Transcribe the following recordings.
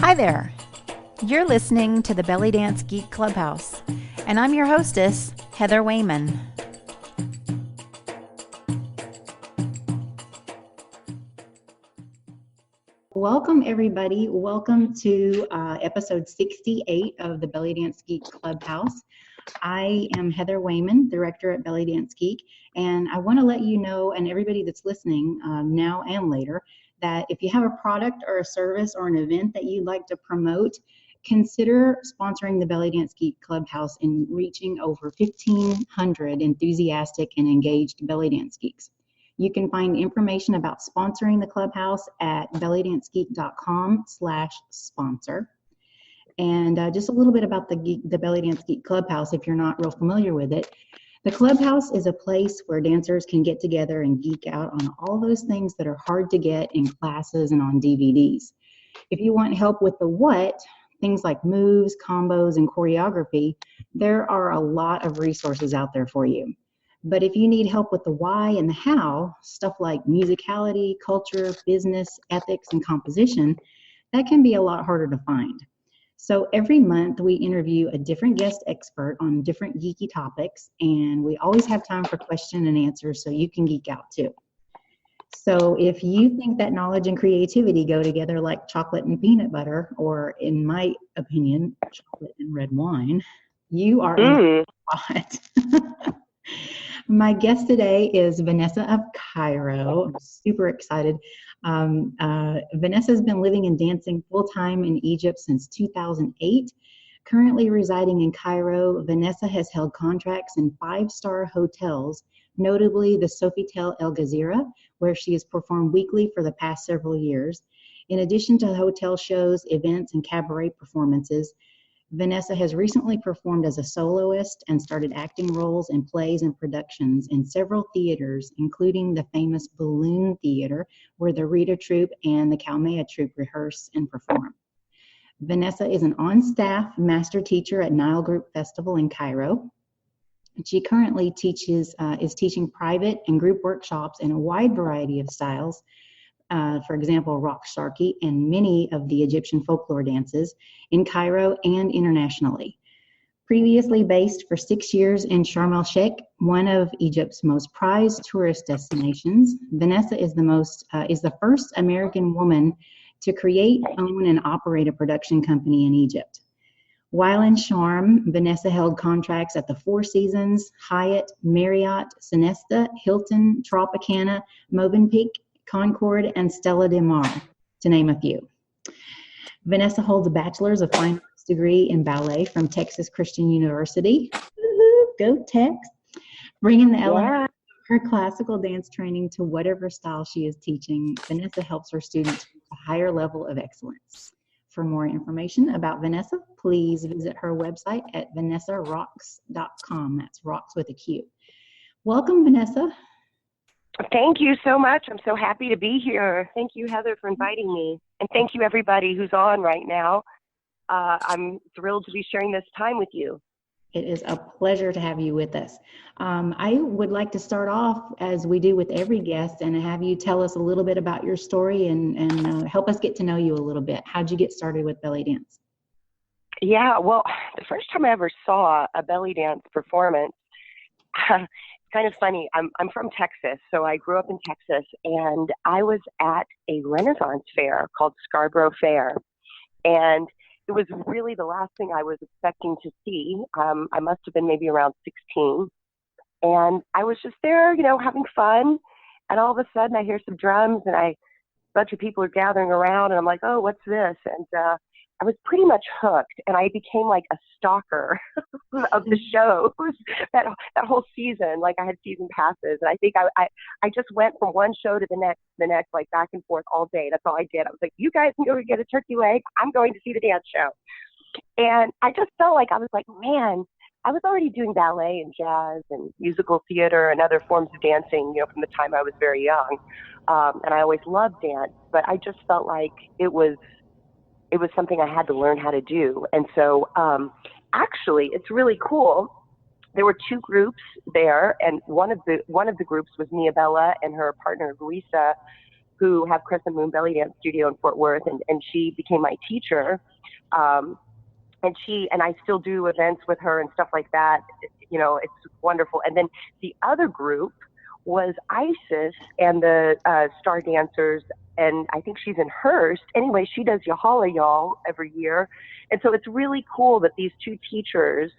Hi there. You're listening to the Belly Dance Geek Clubhouse, and I'm your hostess, Heather Wayman. Welcome, everybody. Welcome to episode 68 of the Belly Dance Geek Clubhouse. I am Heather Wayman, director at Belly Dance Geek, and I want to let you know, and everybody that's listening now and later, that if you have a product or a service or an event that you'd like to promote, consider sponsoring the Belly Dance Geek Clubhouse and reaching over 1,500 enthusiastic and engaged belly dance geeks. You can find information about sponsoring the clubhouse at bellydancegeek.com/sponsor. And just a little bit about the Belly Dance Geek Clubhouse, if you're not real familiar with it. The Clubhouse is a place where dancers can get together and geek out on all those things that are hard to get in classes and on DVDs. If you want help with the what, things like moves, combos, and choreography, there are a lot of resources out there for you. But if you need help with the why and the how, stuff like musicality, culture, business, ethics, and composition, that can be a lot harder to find. So every month we interview a different guest expert on different geeky topics, and we always have time for question and answers so you can geek out too. So if you think that knowledge and creativity go together like chocolate and peanut butter, or in my opinion, chocolate and red wine, you are in the spot. My guest today is Vanessa of Cairo. I'm super excited. Vanessa has been living and dancing full-time in Egypt since 2008. Currently residing in Cairo, Vanessa has held contracts in 5-star hotels, notably the Sofitel El Gazira, where she has performed weekly for the past several years. In addition to hotel shows, events, and cabaret performances, Vanessa has recently performed as a soloist and started acting roles in plays and productions in several theaters, including the famous Balloon Theater, where the Rita Troupe and the Kalmea Troupe rehearse and perform. Vanessa is an on-staff master teacher at Nile Group Festival in Cairo. She currently is teaching private and group workshops in a wide variety of styles. For example, rock sharki and many of the Egyptian folklore dances in Cairo and internationally. Previously based for 6 years in Sharm el-Sheikh, one of Egypt's most prized tourist destinations, Vanessa is the first American woman to create, own, and operate a production company in Egypt. While in Sharm, Vanessa held contracts at the Four Seasons, Hyatt, Marriott, Sonesta, Hilton, Tropicana, Movenpick, Concord, and Stella de Mar, to name a few. Vanessa holds a Bachelor's of Fine Arts degree in ballet from Texas Christian University. Woo-hoo, go Tex! Bringing the element of her classical dance training to whatever style she is teaching, Vanessa helps her students reach a higher level of excellence. For more information about Vanessa, please visit her website at vanessarocks.com. That's rocks with a Q. Welcome, Vanessa. Thank you so much. I'm so happy to be here. Thank you, Heather, for inviting me. And thank you, everybody who's on right now. I'm thrilled to be sharing this time with you. It is a pleasure to have you with us. I would like to start off, as we do with every guest, and have you tell us a little bit about your story and help us get to know you a little bit. How'd you get started with belly dance? Yeah, well, the first time I ever saw a belly dance performance, kind of funny. I'm from Texas, so I grew up in Texas, and I was at a Renaissance fair called Scarborough Fair, and it was really the last thing I was expecting to see. I must have been maybe around 16, and I was just there, having fun, and all of a sudden I hear some drums, and a bunch of people are gathering around, and I'm like, oh, what's this? And I was pretty much hooked, and I became like a stalker of the shows that whole season. Like I had season passes, and I think I just went from one show to the next, like back and forth all day. That's all I did. I was like, you guys can go get a turkey leg. I'm going to see the dance show. And I just felt like, I was like, man, I was already doing ballet and jazz and musical theater and other forms of dancing, from the time I was very young. And I always loved dance, but I just felt like it was something I had to learn how to do. And so actually, it's really cool. There were two groups there, and one of the groups was Mia Bella and her partner Luisa, who have Crescent Moon Belly Dance Studio in Fort Worth, and she became my teacher. And I still do events with her and stuff like that. You know, it's wonderful. And then the other group was Isis and the Star Dancers, and I think she's in Hearst. Anyway, she does Yahala Y'all every year. And so it's really cool that these two teachers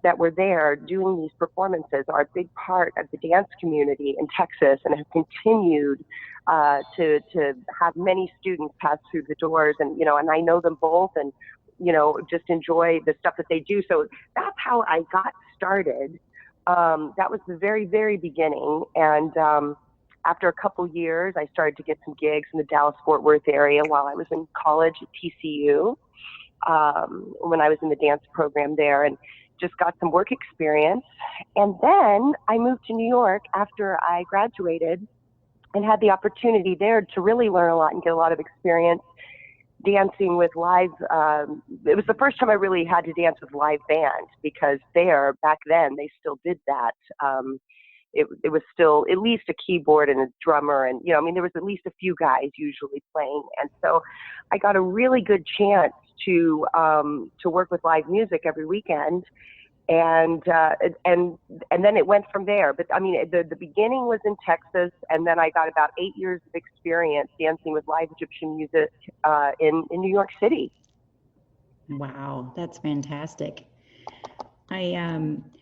that were there doing these performances are a big part of the dance community in Texas and have continued to have many students pass through the doors. And, you know, and I know them both and, you know, just enjoy the stuff that they do. So that's how I got started. That was the very, very beginning. And after a couple years, I started to get some gigs in the Dallas-Fort Worth area while I was in college at TCU, when I was in the dance program there, and just got some work experience. And then I moved to New York after I graduated and had the opportunity there to really learn a lot and get a lot of experience dancing with live. It was the first time I really had to dance with live band, because there, back then, they still did that. It was still at least a keyboard and a drummer, and, you know, I mean, there was at least a few guys usually playing. And so I got a really good chance to work with live music every weekend. And then it went from there. But I mean, the beginning was in Texas, and then I got about 8 years of experience dancing with live Egyptian music in New York City. Wow, that's fantastic.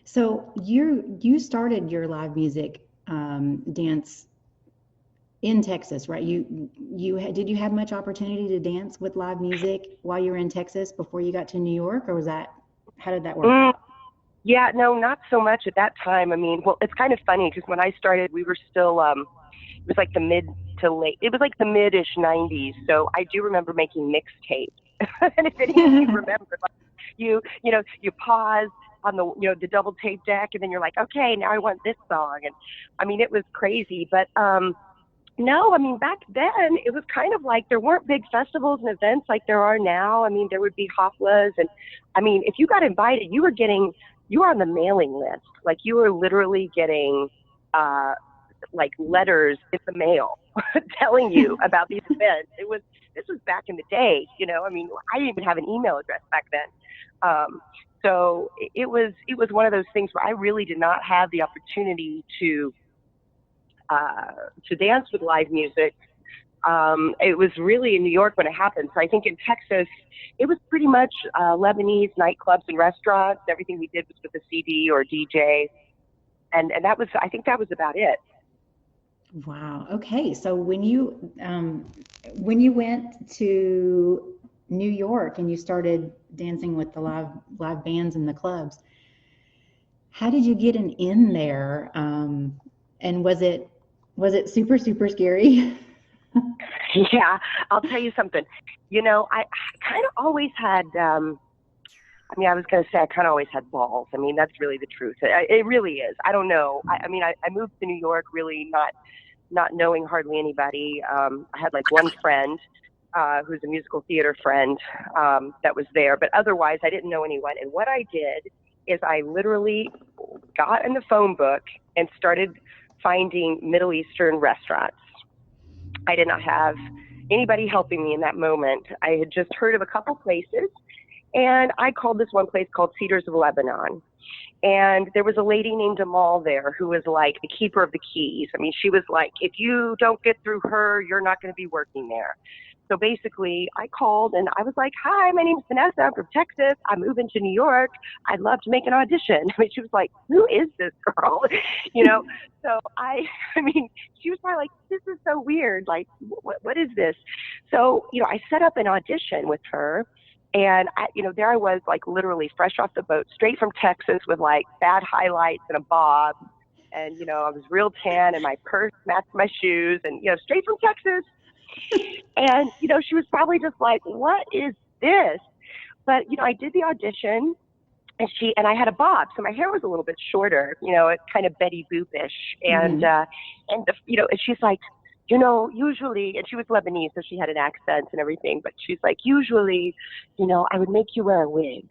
So you started your live music dance in Texas, right? Did you have much opportunity to dance with live music while you were in Texas before you got to New York, or how did that work? Yeah, no, not so much at that time. I mean, well, it's kind of funny because when I started, we were still, it was like the mid-ish 90s. So I do remember making mixtapes. And if any of you remember, like, you pause on the double tape deck, and then you're like, okay, now I want this song. And I mean, it was crazy. But no, I mean, back then it was kind of like there weren't big festivals and events like there are now. I mean, there would be haflas, and I mean, if you got invited, you were on the mailing list. Like, you were literally getting like letters in the mail telling you about these events. This was back in the day, you know. I mean, I didn't even have an email address back then. So it was one of those things where I really did not have the opportunity to dance with live music. It was really in New York when it happened. So I think in Texas, it was pretty much Lebanese nightclubs and restaurants. Everything we did was with a CD or a DJ. And I think that was about it. Wow. Okay. So when you went to New York and you started dancing with the live bands in the clubs, how did you get an in there? And was it super, super scary? Yeah, I'll tell you something. You know, I kind of always had, I was going to say I kind of always had balls. I mean, that's really the truth. It really is. I don't know. I moved to New York really not knowing hardly anybody. I had like one friend who's a musical theater friend that was there, but otherwise I didn't know anyone. And what I did is I literally got in the phone book and started finding Middle Eastern restaurants. I did not have anybody helping me in that moment. I had just heard of a couple places, and I called this one place called Cedars of Lebanon. And there was a lady named Amal there who was like the keeper of the keys. I mean, she was like, if you don't get through her, you're not going to be working there. So basically, I called and I was like, hi, my name is Vanessa. I'm from Texas. I'm moving to New York. I'd love to make an audition. I mean, she was like, who is this girl? You know, so she was probably like, this is so weird. Like, what is this? So, you know, I set up an audition with her. And there I was, like, literally fresh off the boat, straight from Texas with like bad highlights and a bob. And, you know, I was real tan and my purse matched my shoes and, you know, straight from Texas. And, you know, she was probably just like, what is this? But, you know, I did the audition and I had a bob. So my hair was a little bit shorter, you know, it's kind of Betty Boop-ish. And, and she's like, you know, usually, and she was Lebanese, so she had an accent and everything, but she's like, usually, you know, I would make you wear a wig.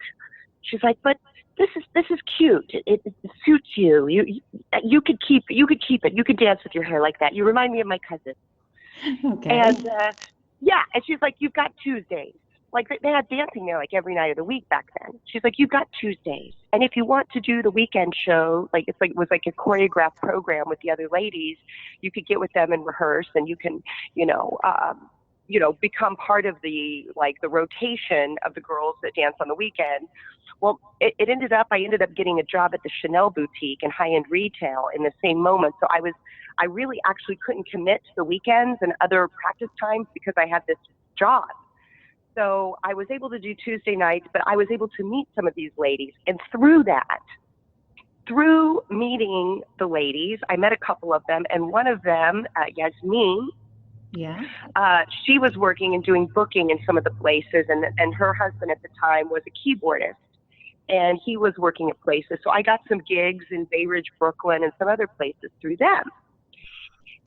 She's like, but this is cute. It suits you. You could keep it. You could dance with your hair like that. You remind me of my cousin. Okay. And yeah, and she's like, you've got Tuesdays. Like they had dancing there like every night of the week back then. She's like, you've got Tuesdays, and if you want to do the weekend show, like it was like a choreographed program with the other ladies, you could get with them and rehearse, and you can, you know, become part of the rotation of the girls that dance on the weekend. Well, I ended up getting a job at the Chanel boutique in high-end retail in the same moment. So I really actually couldn't commit to the weekends and other practice times because I had this job. So I was able to do Tuesday nights, but I was able to meet some of these ladies. And through meeting the ladies, I met a couple of them, and one of them, Yasmin, Yeah. she was working and doing booking in some of the places, and her husband at the time was a keyboardist, and he was working at places. So I got some gigs in Bay Ridge, Brooklyn, and some other places through them.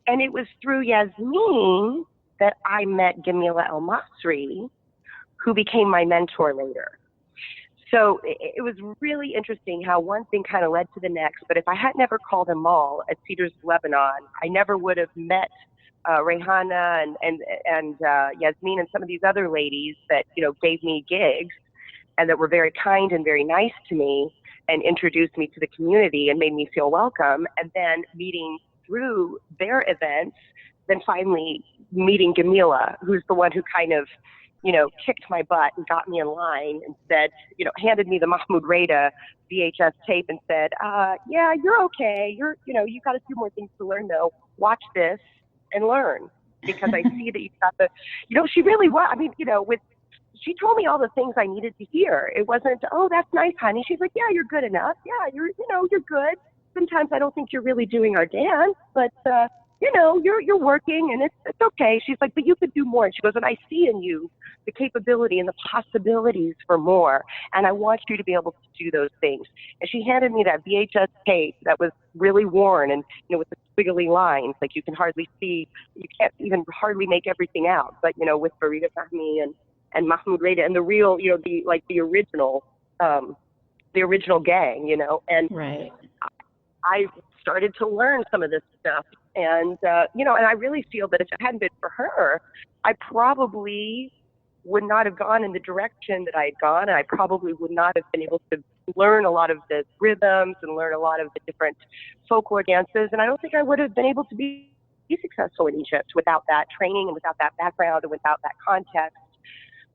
And it was through Yasmin that I met Gamila El Masri, who became my mentor later. So it was really interesting how one thing kind of led to the next. But if I had never called Amal at Cedars Lebanon, I never would have met Rehana and Yasmin and some of these other ladies that, you know, gave me gigs and that were very kind and very nice to me and introduced me to the community and made me feel welcome. And then meeting through their events, then finally meeting Gamila, who's the one who kind of, you know, kicked my butt and got me in line and said, you know, handed me the Mahmoud Reda VHS tape and said, yeah, you're okay. You got a few more things to learn though. Watch this and learn, because I see that you've got she really was. I mean, she told me all the things I needed to hear. It wasn't, oh, that's nice, honey. She's like, yeah, you're good enough. Yeah, you're good. Sometimes I don't think you're really doing our dance, but, you're working and it's okay. She's like, but you could do more. And she goes, and I see in you the capability and the possibilities for more. And I want you to be able to do those things. And she handed me that VHS tape that was really worn and, with the squiggly lines, like you can hardly see, you can't even hardly make everything out. But, with Farida Fahmy and Mahmoud Reda and the real, the original gang, and Right. I started to learn some of this stuff. And, and I really feel that if it hadn't been for her, I probably would not have gone in the direction that I had gone. And I probably would not have been able to learn a lot of the rhythms and learn a lot of the different folklore dances. And I don't think I would have been able to be successful in Egypt without that training and without that background and without that context.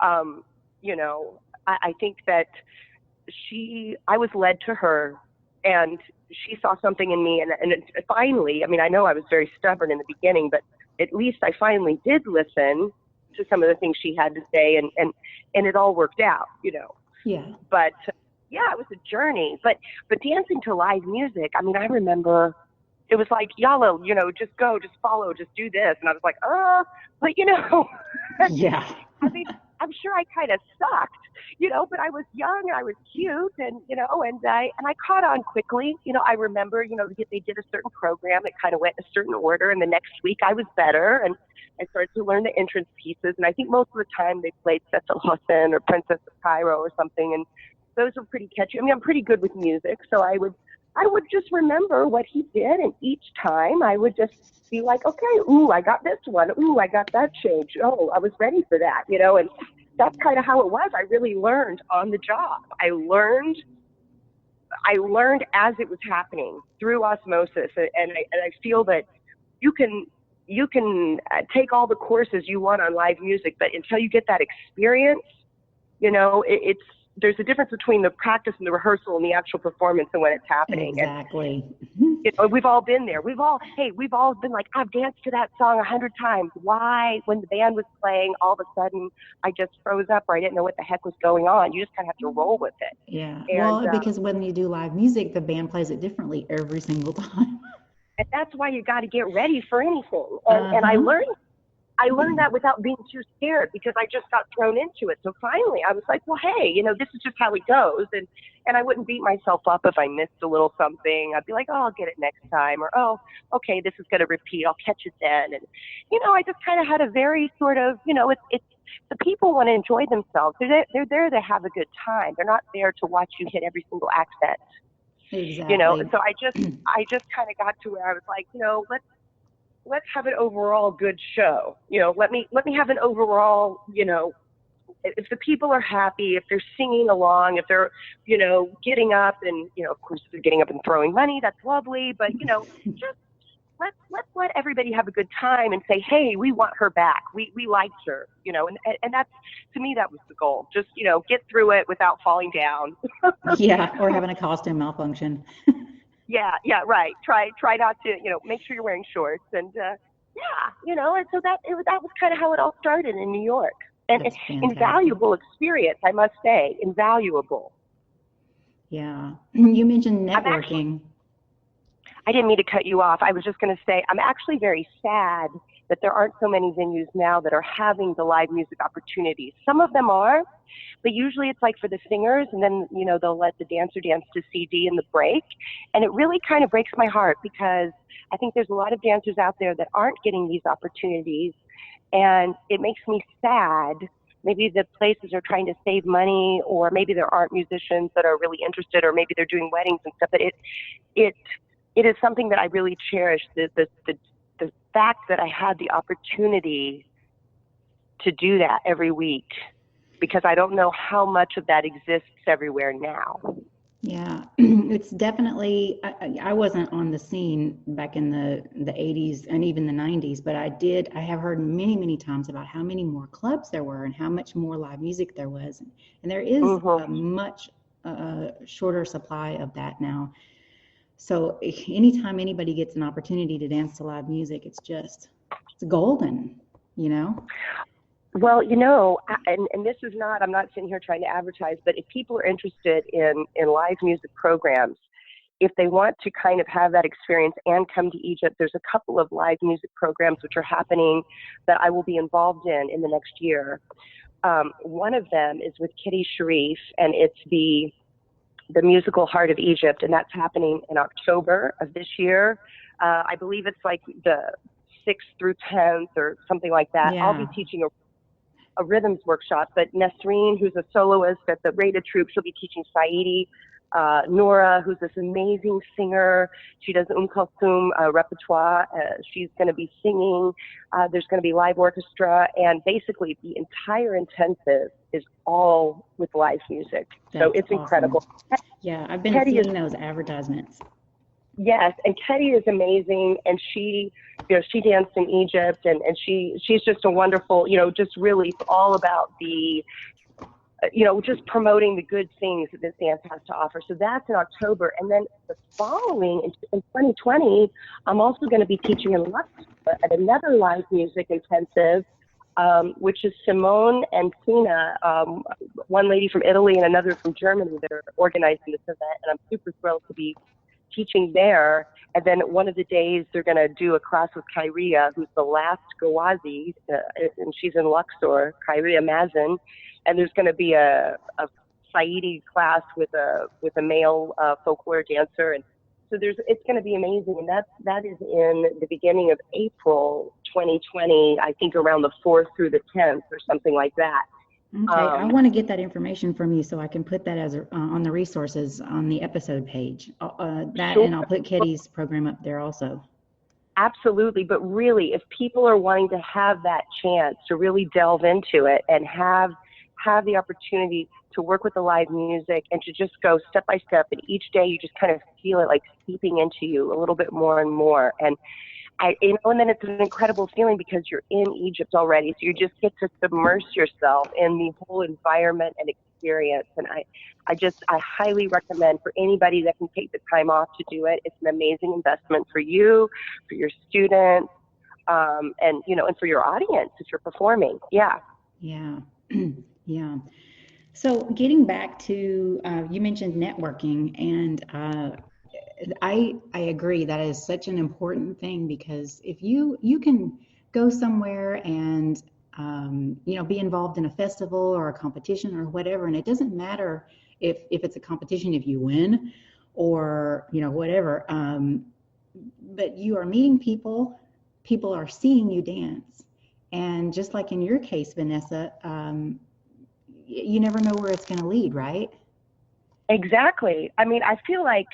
I think that I was led to her, and she saw something in me, and finally, I mean, I know I was very stubborn in the beginning, but at least I finally did listen to some of the things she had to say, and it all worked out, Yeah. But yeah, it was a journey. But dancing to live music, I mean, I remember it was like, Yalo, just go, just follow, just do this, and I was like, but Yeah. I mean, I'm sure I kind of sucked, but I was young and I was cute, and I caught on quickly. I remember, they did a certain program that kind of went in a certain order, and the next week I was better, and I started to learn the entrance pieces. And I think most of the time they played Cecil Hossein or Princess of Cairo or something, and those were pretty catchy. I mean, I'm pretty good with music, so I would just remember what he did, and each time I would just be like, okay, ooh, I got this one. Ooh, I got that change. Oh, I was ready for that, and that's kind of how it was. I really learned on the job. I learned as it was happening through osmosis, and I feel that you can take all the courses you want on live music, but until you get that experience, there's a difference between the practice and the rehearsal and the actual performance and when it's happening. Exactly. And, we've all been there. We've all been like, I've danced to that song 100 times. Why, when the band was playing, all of a sudden I just froze up, or I didn't know what the heck was going on. You just kind of have to roll with it. Yeah. And, because when you do live music, the band plays it differently every single time. And that's why you got to get ready for anything. And I learned that without being too scared, because I just got thrown into it. So finally I was like, well, hey, this is just how it goes. And I wouldn't beat myself up if I missed a little something. I'd be like, oh, I'll get it next time. Or, oh, okay, this is going to repeat. I'll catch it then. And, I just kind of had a very sort of, it's the people want to enjoy themselves. They're there to have a good time. They're not there to watch you hit every single accent. Exactly. So I just kind of got to where I was like, let's have an overall good show. Let me have an overall, if the people are happy, if they're singing along, if they're, getting up and, of course, if they're getting up and throwing money, that's lovely. But, just let's let everybody have a good time and say, hey, we want her back. We liked her, and that's, to me, that was the goal. Just, get through it without falling down. Yeah, or having a costume malfunction. Yeah, right. Try not to, make sure you're wearing shorts and, and so that was kind of how it all started in New York. And That's invaluable experience, I must say, invaluable. Yeah. You mentioned networking. I didn't mean to cut you off. I was just going to say, I'm actually very sad that there aren't so many venues now that are having the live music opportunities. Some of them are, but usually it's like for the singers, and then, they'll let the dancer dance to CD in the break. And it really kind of breaks my heart because I think there's a lot of dancers out there that aren't getting these opportunities. And it makes me sad. Maybe the places are trying to save money, or maybe there aren't musicians that are really interested, or maybe they're doing weddings and stuff. But it is something that I really cherish, the fact that I had the opportunity to do that every week, because I don't know how much of that exists everywhere now. Yeah, it's definitely, I wasn't on the scene back in the 80s and even the 90s, but I have heard many, many times about how many more clubs there were and how much more live music there was. And there is a much shorter supply of that now. So anytime anybody gets an opportunity to dance to live music, it's golden, Well, and this is not, I'm not sitting here trying to advertise, but if people are interested in live music programs, if they want to kind of have that experience and come to Egypt, there's a couple of live music programs which are happening that I will be involved in the next year. One of them is with Kitty Sharif, and it's the musical Heart of Egypt, and that's happening in October of this year. I believe it's like the 6th through 10th or something like that. Yeah. I'll be teaching a rhythms workshop, but Nesreen, who's a soloist at the Raida Troupe, she'll be teaching Saidi. Nora, who's this amazing singer, she does Kulthum repertoire. She's going to be singing. There's going to be live orchestra, and basically the entire intensive is all with live music. So it's awesome. Incredible. Yeah, I've been seeing those advertisements. Yes, and Teddy is amazing, and she danced in Egypt, and she's just a wonderful, just really all about the, just promoting the good things that this dance has to offer. So that's in October, and then the following, in 2020, I'm also going to be teaching in Luxembourg at another live music intensive, which is Simone and Tina, one lady from Italy and another from Germany that are organizing this event, and I'm super thrilled to be teaching there. And then one of the days they're going to do a class with Kyria, who's the last Gawazi, and she's in Luxor, Kyria Mazin. And there's going to be a Saidi class with a male folklore dancer. And so it's going to be amazing. And that is in the beginning of April 2020, I think around the 4th through the 10th or something like that. Okay, I want to get that information from you so I can put that as on the resources on the episode page. Sure. And I'll put Kitty's program up there also. Absolutely, but really, if people are wanting to have that chance to really delve into it and have the opportunity to work with the live music and to just go step by step, and each day you just kind of feel it like seeping into you a little bit more and more. And and then it's an incredible feeling because you're in Egypt already, so you just get to submerge yourself in the whole environment and experience. And I highly recommend for anybody that can take the time off to do it. It's an amazing investment for you, for your students, and and for your audience if you're performing. Yeah. Yeah. Yeah. So getting back to you mentioned networking, and I agree that is such an important thing, because if you can go somewhere and be involved in a festival or a competition or whatever, and it doesn't matter if it's a competition, if you win or whatever, but you are meeting people are seeing you dance, and just like in your case, Vanessa, you never know where it's going to lead, right? Exactly. I mean, I feel like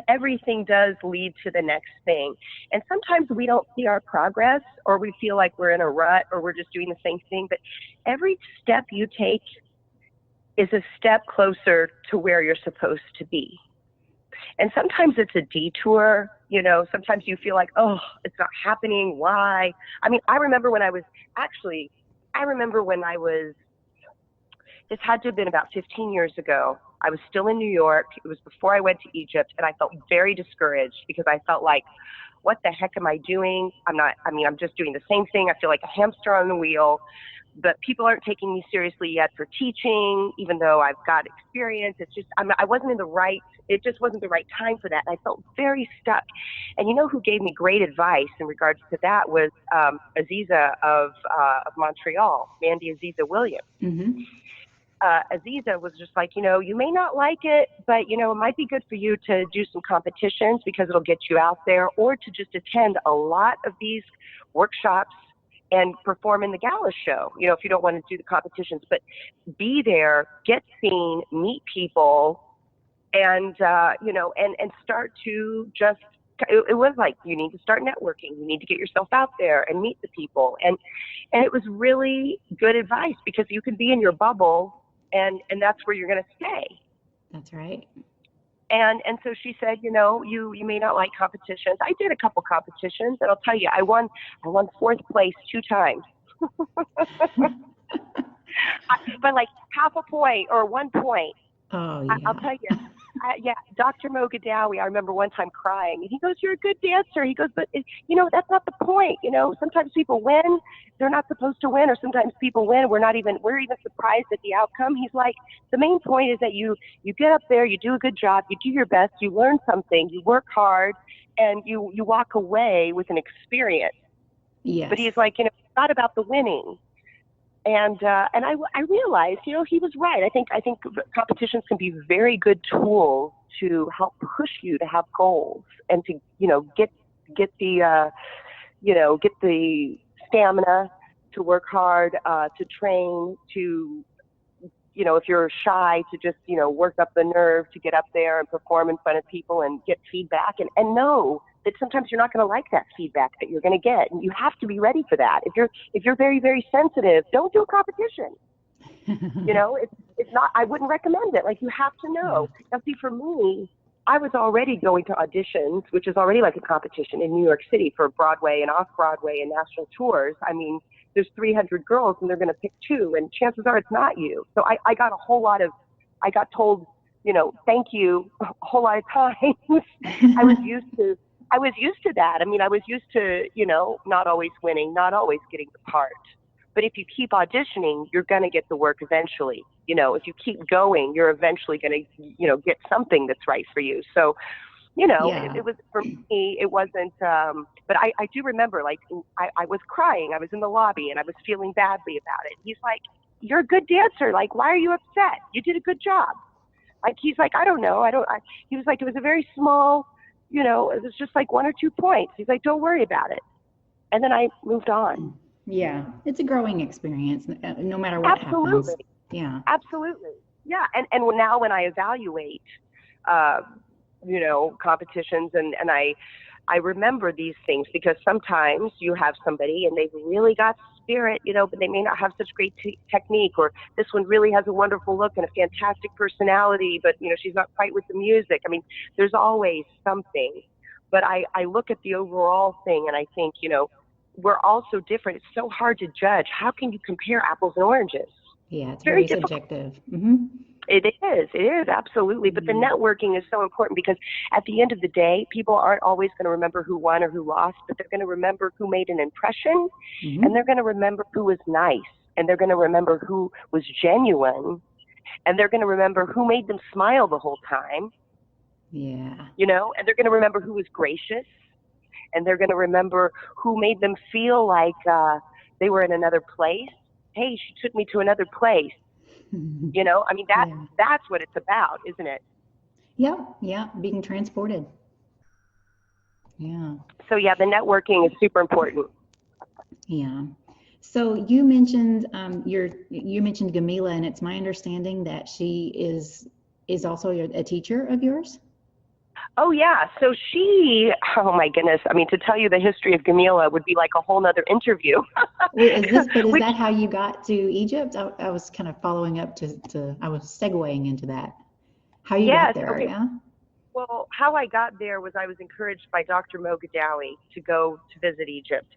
everything does lead to the next thing. And sometimes we don't see our progress, or we feel like we're in a rut, or we're just doing the same thing. But every step you take is a step closer to where you're supposed to be. And sometimes it's a detour, you know, sometimes you feel like, oh, it's not happening. Why? I mean, I remember when I was, this had to have been about 15 years ago. I was still in New York. It was before I went to Egypt, and I felt very discouraged because I felt like, what the heck am I doing? I'm just doing the same thing. I feel like a hamster on the wheel, but people aren't taking me seriously yet for teaching, even though I've got experience. It's just, it just wasn't the right time for that. And I felt very stuck. And you know who gave me great advice in regards to that was Aziza of Montreal, Mandy Aziza Williams. Mm-hmm. Aziza was just like, you know, you may not like it, but, you know, it might be good for you to do some competitions because it'll get you out there, or to just attend a lot of these workshops and perform in the gala show, you know, if you don't want to do the competitions, but be there, get seen, meet people, and, you know, and start to just, it was like, you need to start networking. You need to get yourself out there and meet the people. And it was really good advice because you can be in your bubble, and that's where you're going to stay. That's right. And so she said, you know, you may not like competitions. I did a couple competitions, and I'll tell you, I won fourth place 2 times. But like half a point or 1 point. Oh, yeah. I'll tell you. Yeah, Dr. Mogadawi, I remember one time crying. And he goes, you're a good dancer. He goes, but, you know, that's not the point. You know, sometimes people win. They're not supposed to win. Or sometimes people win. We're even surprised at the outcome. He's like, the main point is that you get up there, you do a good job, you do your best, you learn something, you work hard, and you walk away with an experience. Yes. But he's like, you know, it's not about the winning. And I realized, you know, he was right. I think competitions can be very good tools to help push you to have goals and to, you know, get the stamina to work hard, to train, to, you know, if you're shy, to just, you know, work up the nerve to get up there and perform in front of people and get feedback, and know that sometimes you're not going to like that feedback that you're going to get, and you have to be ready for that. If you're very, very sensitive, don't do a competition. You know, it's not. I wouldn't recommend it. Like, you have to know. Now, see, for me, I was already going to auditions, which is already like a competition in New York City for Broadway and off-Broadway and national tours. I mean, there's 300 girls and they're going to pick 2, and chances are it's not you. So I got told, you know, thank you a whole lot of times. I was used to that. I mean, I was used to, you know, not always winning, not always getting the part. But if you keep auditioning, you're going to get the work eventually. You know, if you keep going, you're eventually going to, you know, get something that's right for you. So, you know, it was, for me, it wasn't, but I do remember, like, I was crying. I was in the lobby and I was feeling badly about it. He's like, you're a good dancer. Like, why are you upset? You did a good job. Like, he's like, I don't know. He was like, it was a very small, you know, it was just like 1 or 2 points. He's like, don't worry about it. And then I moved on. Yeah, it's a growing experience, no matter what happens. Yeah, absolutely. Yeah, and now when I evaluate, you know, competitions, and I remember these things, because sometimes you have somebody and they've really got spirit, you know, but they may not have such great technique, or this one really has a wonderful look and a fantastic personality, but, you know, she's not quite with the music. I mean, there's always something. But I look at the overall thing and I think, you know, we're all so different. It's so hard to judge. How can you compare apples and oranges? Yeah, it's very subjective. Mm-hmm. It is, absolutely. But the networking is so important, because at the end of the day, people aren't always going to remember who won or who lost, but they're going to remember who made an impression, and they're going to remember who was nice, and they're going to remember who was genuine, and they're going to remember who made them smile the whole time. Yeah. You know, and they're going to remember who was gracious, and they're going to remember who made them feel like they were in another place. Hey, she took me to another place. You know, I mean, that's what it's about, isn't it? Yeah, being transported. Yeah. So yeah, the networking is super important. Yeah. So you mentioned you mentioned Gamila, and it's my understanding that she is is also a teacher of yours? Oh yeah. So she, oh my goodness. I mean, to tell you the history of Gamila would be like a whole nother interview. Is Which, that how you got to Egypt? I was kind of following up I was segueing into that. How you got yes. there, Okay. yeah? Well, how I got there was I was encouraged by Dr. Mogadawi to go to visit Egypt.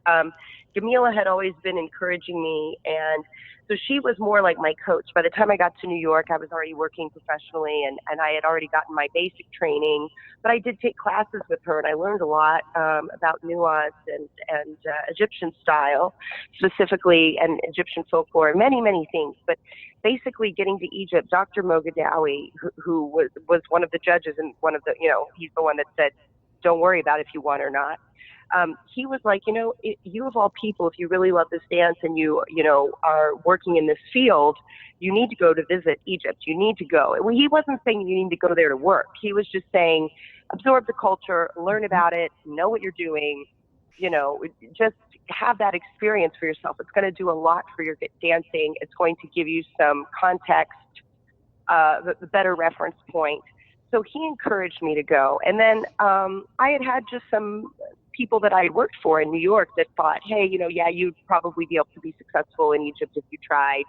Gamila had always been encouraging me, and so she was more like my coach. By the time I got to New York, I was already working professionally, and I had already gotten my basic training. But I did take classes with her, and I learned a lot about nuance and Egyptian style, specifically, and Egyptian folklore, and many, many things. But basically getting to Egypt, Dr. Mogadawi, who was one of the judges and one of the, he's the one that said, don't worry about if you won or not. He was like, you of all people, if you really love this dance and you are working in this field, you need to go to visit Egypt. You need to go. Well, he wasn't saying you need to go there to work. He was just saying, absorb the culture, learn about it, know what you're doing, just have that experience for yourself. It's going to do a lot for your dancing. It's going to give you some context, the better reference point. So he encouraged me to go. And then I had just some people that I had worked for in New York that thought, hey, you'd probably be able to be successful in Egypt if you tried.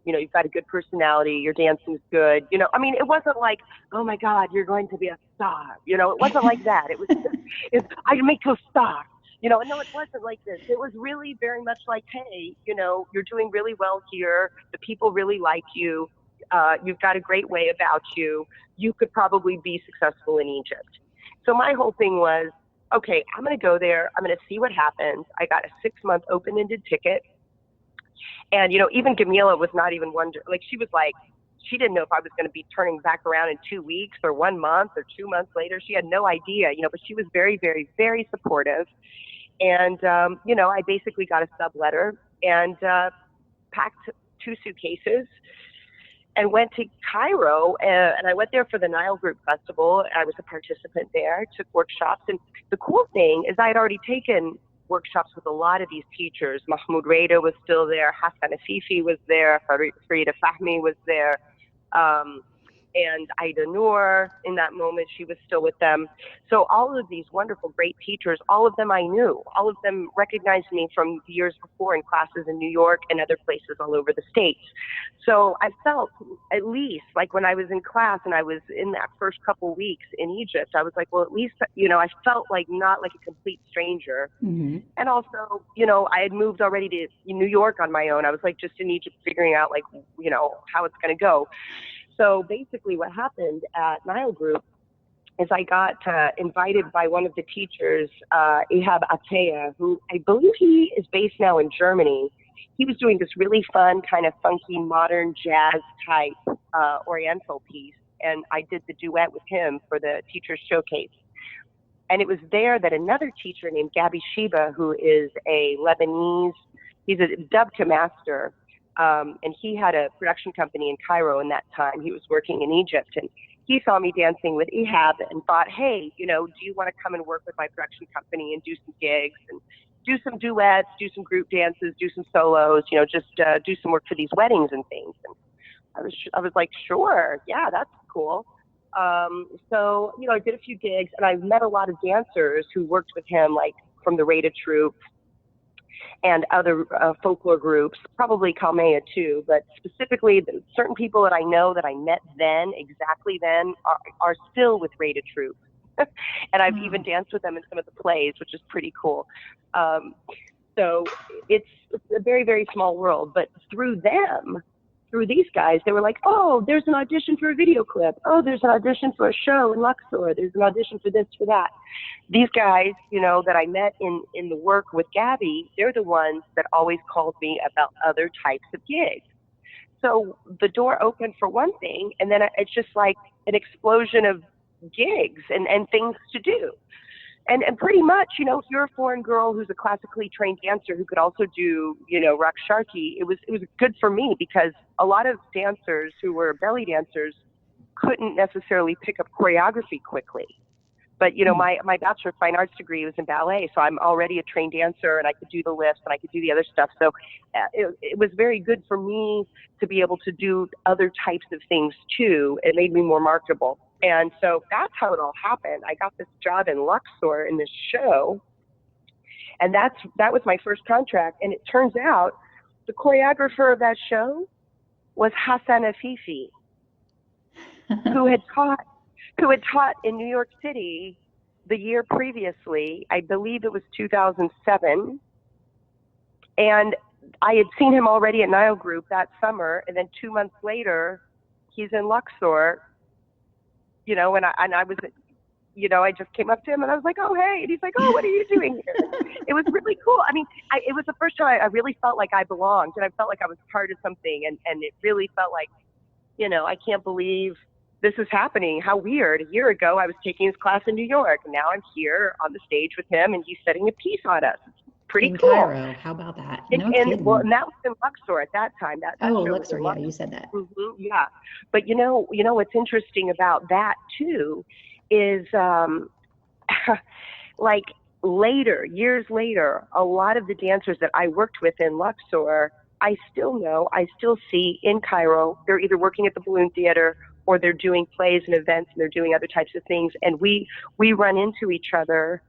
You've got a good personality, your dancing's good. I mean, it wasn't like, oh my God, you're going to be a star. It wasn't like that. It was just, I can make you a star. No, it wasn't like this. It was really very much like, hey, you're doing really well here. The people really like you. You've got a great way about you. You could probably be successful in Egypt. So my whole thing was, okay, I'm going to go there. I'm going to see what happens. I got a 6-month open-ended ticket. And, even Gamila was not even wondering, like, she was like, she didn't know if I was going to be turning back around in 2 weeks or 1 month or 2 months later. She had no idea, but she was very, very, very supportive. And, I basically got a subletter and packed 2 suitcases and went to Cairo. And I went there for the Nile Group Festival. I was a participant there, took workshops. And the cool thing is I had already taken workshops with a lot of these teachers. Mahmoud Reda was still there. Hassan Afifi was there. Farida Fahmi was there. And Ida Noor, in that moment, she was still with them. So all of these wonderful, great teachers, all of them I knew. All of them recognized me from the years before in classes in New York and other places all over the States. So I felt, at least, like when I was in class and I was in that first couple weeks in Egypt, I was like, well, at least, I felt like not like a complete stranger. Mm-hmm. And also, I had moved already to New York on my own. I was like just in Egypt figuring out like, how it's going to go. So basically what happened at Nile Group is I got invited by one of the teachers, Ihab Ateya, who I believe he is based now in Germany. He was doing this really fun, kind of funky, modern jazz type Oriental piece. And I did the duet with him for the Teacher's Showcase. And it was there that another teacher named Gabi Shiba, who is a Lebanese, he's a dubca master. And he had a production company in Cairo in that time. He was working in Egypt, and he saw me dancing with Ihab and thought, hey, do you want to come and work with my production company and do some gigs and do some duets, do some group dances, do some solos, just do some work for these weddings and things. And I was like, sure, yeah, that's cool. So, I did a few gigs, and I met a lot of dancers who worked with him, like from the Reda Troupe and other folklore groups, probably Kalmea too, but specifically certain people that I know that I met then, exactly then, are still with Reda Troupe. And I've even danced with them in some of the plays, which is pretty cool. So it's a very, very small world, but through these guys, they were like, oh, there's an audition for a video clip. Oh, there's an audition for a show in Luxor. There's an audition for this, for that. These guys, that I met in the work with Gabby, they're the ones that always called me about other types of gigs. So the door opened for one thing, and then it's just like an explosion of gigs and things to do. And pretty much, if you're a foreign girl who's a classically trained dancer who could also do, rock sharky, it was good for me because a lot of dancers who were belly dancers couldn't necessarily pick up choreography quickly. But, my Bachelor of Fine Arts degree was in ballet, so I'm already a trained dancer, and I could do the lifts and I could do the other stuff. So it was very good for me to be able to do other types of things too. It made me more marketable. And so that's how it all happened. I got this job in Luxor in this show, and that was my first contract. And it turns out the choreographer of that show was Hassan Afifi, who had taught in New York City the year previously. I believe it was 2007. And I had seen him already at Nile Group that summer. And then 2 months later, he's in Luxor, and I was, I just came up to him and I was like, oh, hey. And he's like, oh, what are you doing here? It was really cool. I mean, it was the first time I really felt like I belonged, and I felt like I was part of something. And it really felt like, I can't believe this is happening. How weird. A year ago, I was taking his class in New York, and now I'm here on the stage with him, and he's setting a piece on us. It's pretty in cool. Cairo. How about that? No kidding. And that was in Luxor at that time. That Luxor. Yeah, you said that. Mm-hmm, yeah. But what's interesting about that too is like years later, a lot of the dancers that I worked with in Luxor, I still see in Cairo. They're either working at the Balloon Theater or they're doing plays and events, and they're doing other types of things. And we run into each other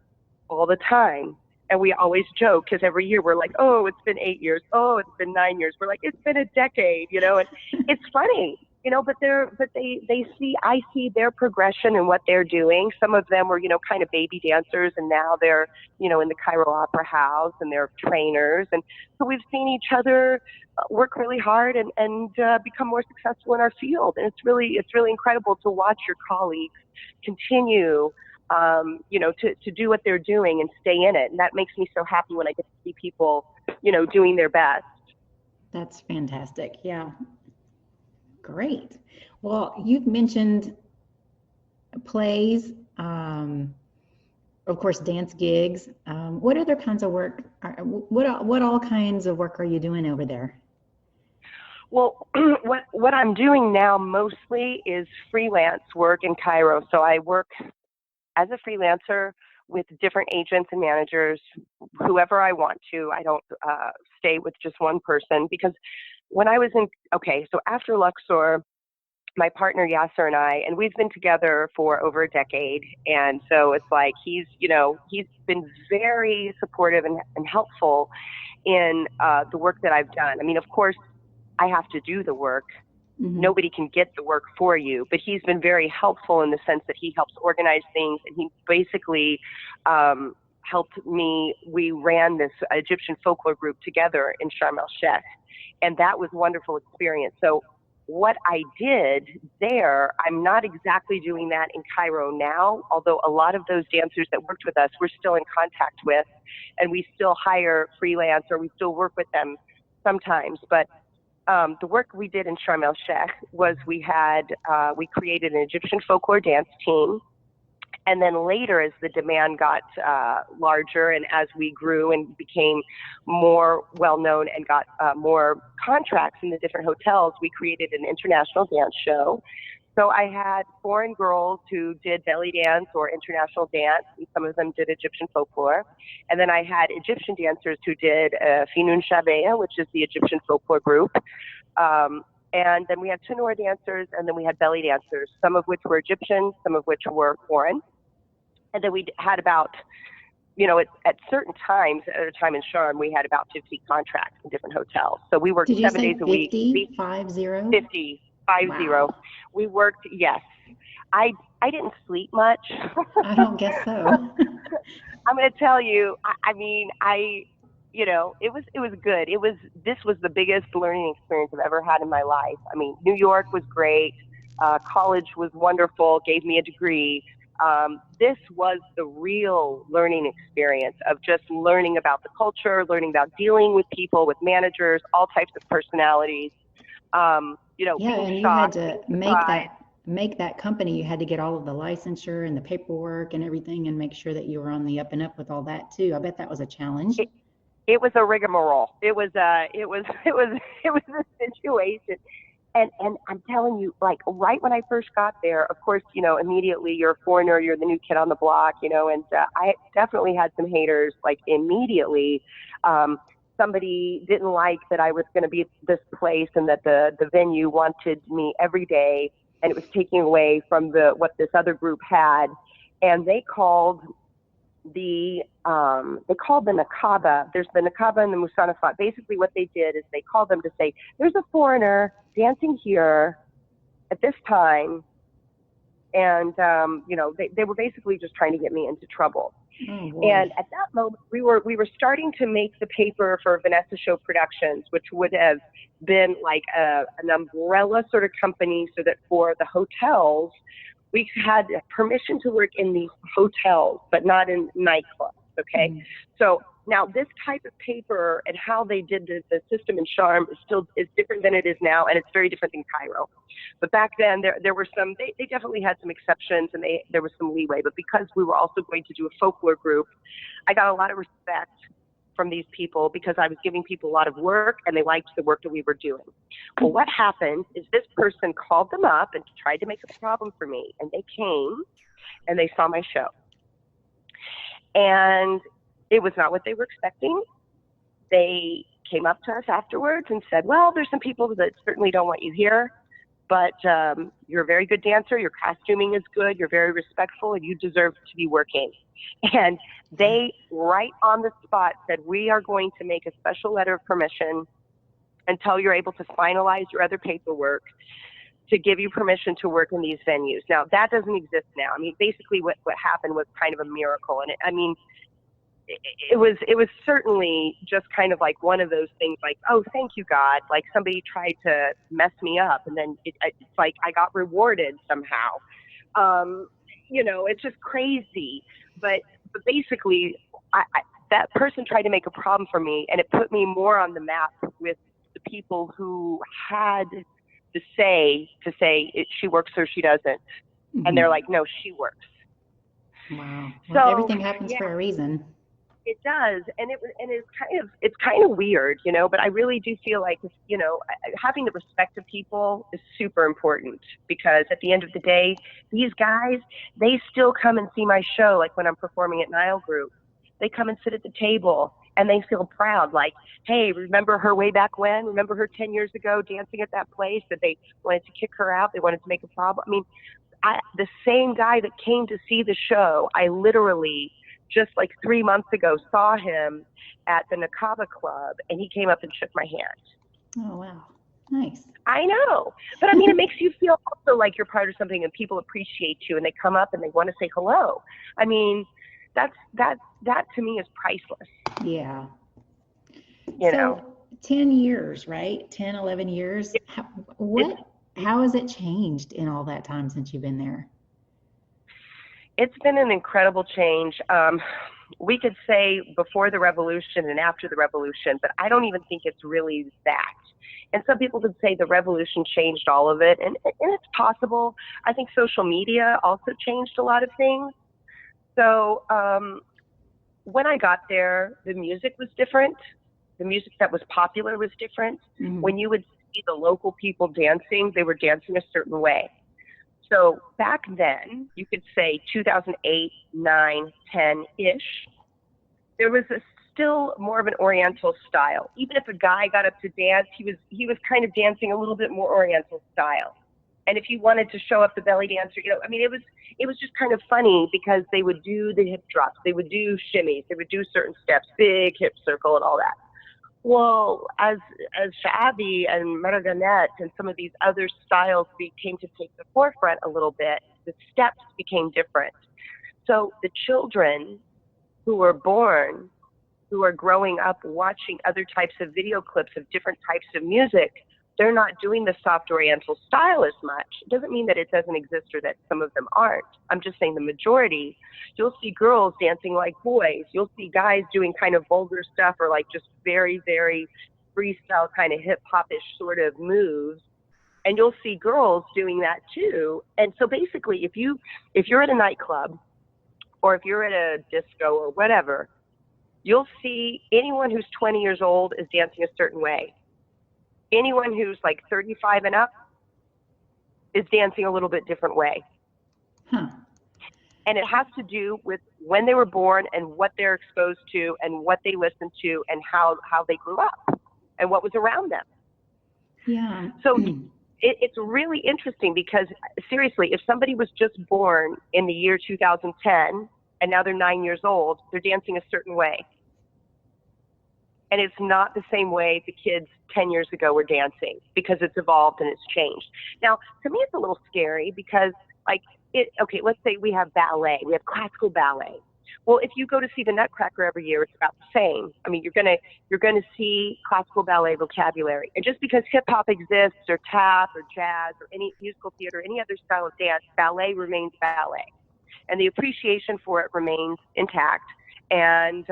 all the time. And we always joke, because every year we're like, oh, it's been 8 years. Oh, it's been 9 years. We're like, it's been a decade, and it's funny, I see their progression and what they're doing. Some of them were, kind of baby dancers, and now they're, in the Cairo Opera House, and they're trainers. And so we've seen each other work really hard and become more successful in our field. And it's really incredible to watch your colleagues continue to do what they're doing and stay in it. And that makes me so happy when I get to see people, doing their best. That's fantastic. Yeah. Great. Well, you've mentioned plays, of course, dance gigs. What other kinds of work, what all kinds of work are you doing over there? Well, what I'm doing now mostly is freelance work in Cairo. So I work as a freelancer with different agents and managers, whoever I want to. I don't stay with just one person, because when I was so after Luxor, my partner Yasser and we've been together for over a decade. And so it's like he's been very supportive and helpful in the work that I've done. I mean, of course, I have to do the work. Mm-hmm. Nobody can get the work for you, but he's been very helpful in the sense that he helps organize things, and he basically helped me. We ran this Egyptian folklore group together in Sharm el-Sheikh, and that was a wonderful experience. So what I did there, I'm not exactly doing that in Cairo now, although a lot of those dancers that worked with us, we're still in contact with, and we still hire freelance, or we still work with them sometimes. But the work we did in Sharm el-Sheikh was we created an Egyptian folklore dance team. And then later, as the demand got larger, and as we grew and became more well-known and got more contracts in the different hotels, we created an international dance show. So I had foreign girls who did belly dance or international dance, and some of them did Egyptian folklore. And then I had Egyptian dancers who did Finun Shabeya, which is the Egyptian folklore group. And then we had tenor dancers, and then we had belly dancers, some of which were Egyptian, some of which were foreign. And then we had about, at certain times, at a time in Sharm, we had about 50 contracts in different hotels. So we worked 7 days a week. 50? 50. Wow. We worked, yes. I didn't sleep much. I don't guess so. I'm going to tell you, it was good. This was the biggest learning experience I've ever had in my life. I mean, New York was great. College was wonderful, gave me a degree. This was the real learning experience of just learning about the culture, learning about dealing with people, with managers, all types of personalities. And you had to make that company. You had to get all of the licensure and the paperwork and everything, and make sure that you were on the up and up with all that too. I bet that was a challenge. It was a rigmarole. It was a situation. And I'm telling you, like right when I first got there, of course, immediately you're a foreigner, you're the new kid on the block, and I definitely had some haters like immediately. Somebody didn't like that I was going to be at this place and that the venue wanted me every day, and it was taking away from what this other group had. And they called the Nakaba. There's the Nakaba and the Musanafat. Basically what they did is they called them to say, there's a foreigner dancing here at this time. And, they were basically just trying to get me into trouble. Oh, boy. And at that moment, we were starting to make the paper for Vanessa Show Productions, which would have been like an umbrella sort of company, so that for the hotels, we had permission to work in these hotels, but not in nightclubs. Okay. Mm-hmm. So now this type of paper and how they did the system in Sharm is different than it is now, and it's very different in Cairo. But back then there were some, they definitely had some exceptions, and there was some leeway. But because we were also going to do a folklore group, I got a lot of respect from these people because I was giving people a lot of work, and they liked the work that we were doing. Well, what happened is this person called them up and tried to make a problem for me, and they came and they saw my show. And it was not what they were expecting. They came up to us afterwards and said, well, there's some people that certainly don't want you here, but you're a very good dancer, your costuming is good, you're very respectful, and you deserve to be working. And they, right on the spot, said, we are going to make a special letter of permission until you're able to finalize your other paperwork to give you permission to work in these venues. Now, that doesn't exist now. I mean, basically what happened was kind of a miracle. And it was certainly just kind of like one of those things like, oh, thank you, God. Like somebody tried to mess me up, and then it's like I got rewarded somehow. It's just crazy. But basically, that person tried to make a problem for me, and it put me more on the map with the people who had to say she works or she doesn't. Mm-hmm. And they're like, no, she works. Wow. Well, so everything happens for a reason. It does, and it's kind of weird, but I really do feel like, having the respect of people is super important, because at the end of the day, these guys, they still come and see my show. Like when I'm performing at Nile Group, they come and sit at the table, and they feel proud. Like, hey, remember her way back when? Remember her 10 years ago dancing at that place that they wanted to kick her out? They wanted to make a problem. I mean, the same guy that came to see the show, I literally just like 3 months ago saw him at the Nakaba Club, and he came up and shook my hand. Oh, wow. Nice. I know. But I mean, it makes you feel also like you're part of something, and people appreciate you, and they come up and they want to say hello. I mean, that to me is priceless. Yeah. So 10 years, right? 10, 11 years. How has it changed in all that time since you've been there? It's been an incredible change. We could say before the revolution and after the revolution, but I don't even think it's really that. And some people would say the revolution changed all of it, and it's possible. I think social media also changed a lot of things. So when I got there, the music was different. The music that was popular was different. Mm-hmm. When you would see the local people dancing, they were dancing a certain way. So back then, you could say 2008, 9, 10-ish, there was still more of an Oriental style. Even if a guy got up to dance, he was kind of dancing a little bit more Oriental style. And if you wanted to show up the belly dancer, it was just kind of funny, because they would do the hip drops, they would do shimmies, they would do certain steps, big hip circle and all that. Well, as Sha'abi and Maraganette and some of these other styles came to take the forefront a little bit, the steps became different. So the children who were born, who are growing up watching other types of video clips of different types of music, they're not doing the soft Oriental style as much. It doesn't mean that it doesn't exist or that some of them aren't. I'm just saying the majority. You'll see girls dancing like boys. You'll see guys doing kind of vulgar stuff, or like just very, very freestyle kind of hip-hop-ish sort of moves. And you'll see girls doing that too. And so basically, if you're at a nightclub, or if you're at a disco or whatever, you'll see anyone who's 20 years old is dancing a certain way. Anyone who's like 35 and up is dancing a little bit different way. Huh. And it has to do with when they were born and what they're exposed to and what they listened to and how they grew up and what was around them. Yeah. So it's really interesting because, seriously, if somebody was just born in the year 2010 and now they're 9 years old, they're dancing a certain way. And it's not the same way the kids 10 years ago were dancing because it's evolved and it's changed. Now, to me, it's a little scary because, okay, let's say we have ballet. We have classical ballet. Well, if you go to see the Nutcracker every year, it's about the same. I mean, you're gonna see classical ballet vocabulary. And just because hip hop exists, or tap, or jazz, or any musical theater, any other style of dance, ballet remains ballet, and the appreciation for it remains intact. And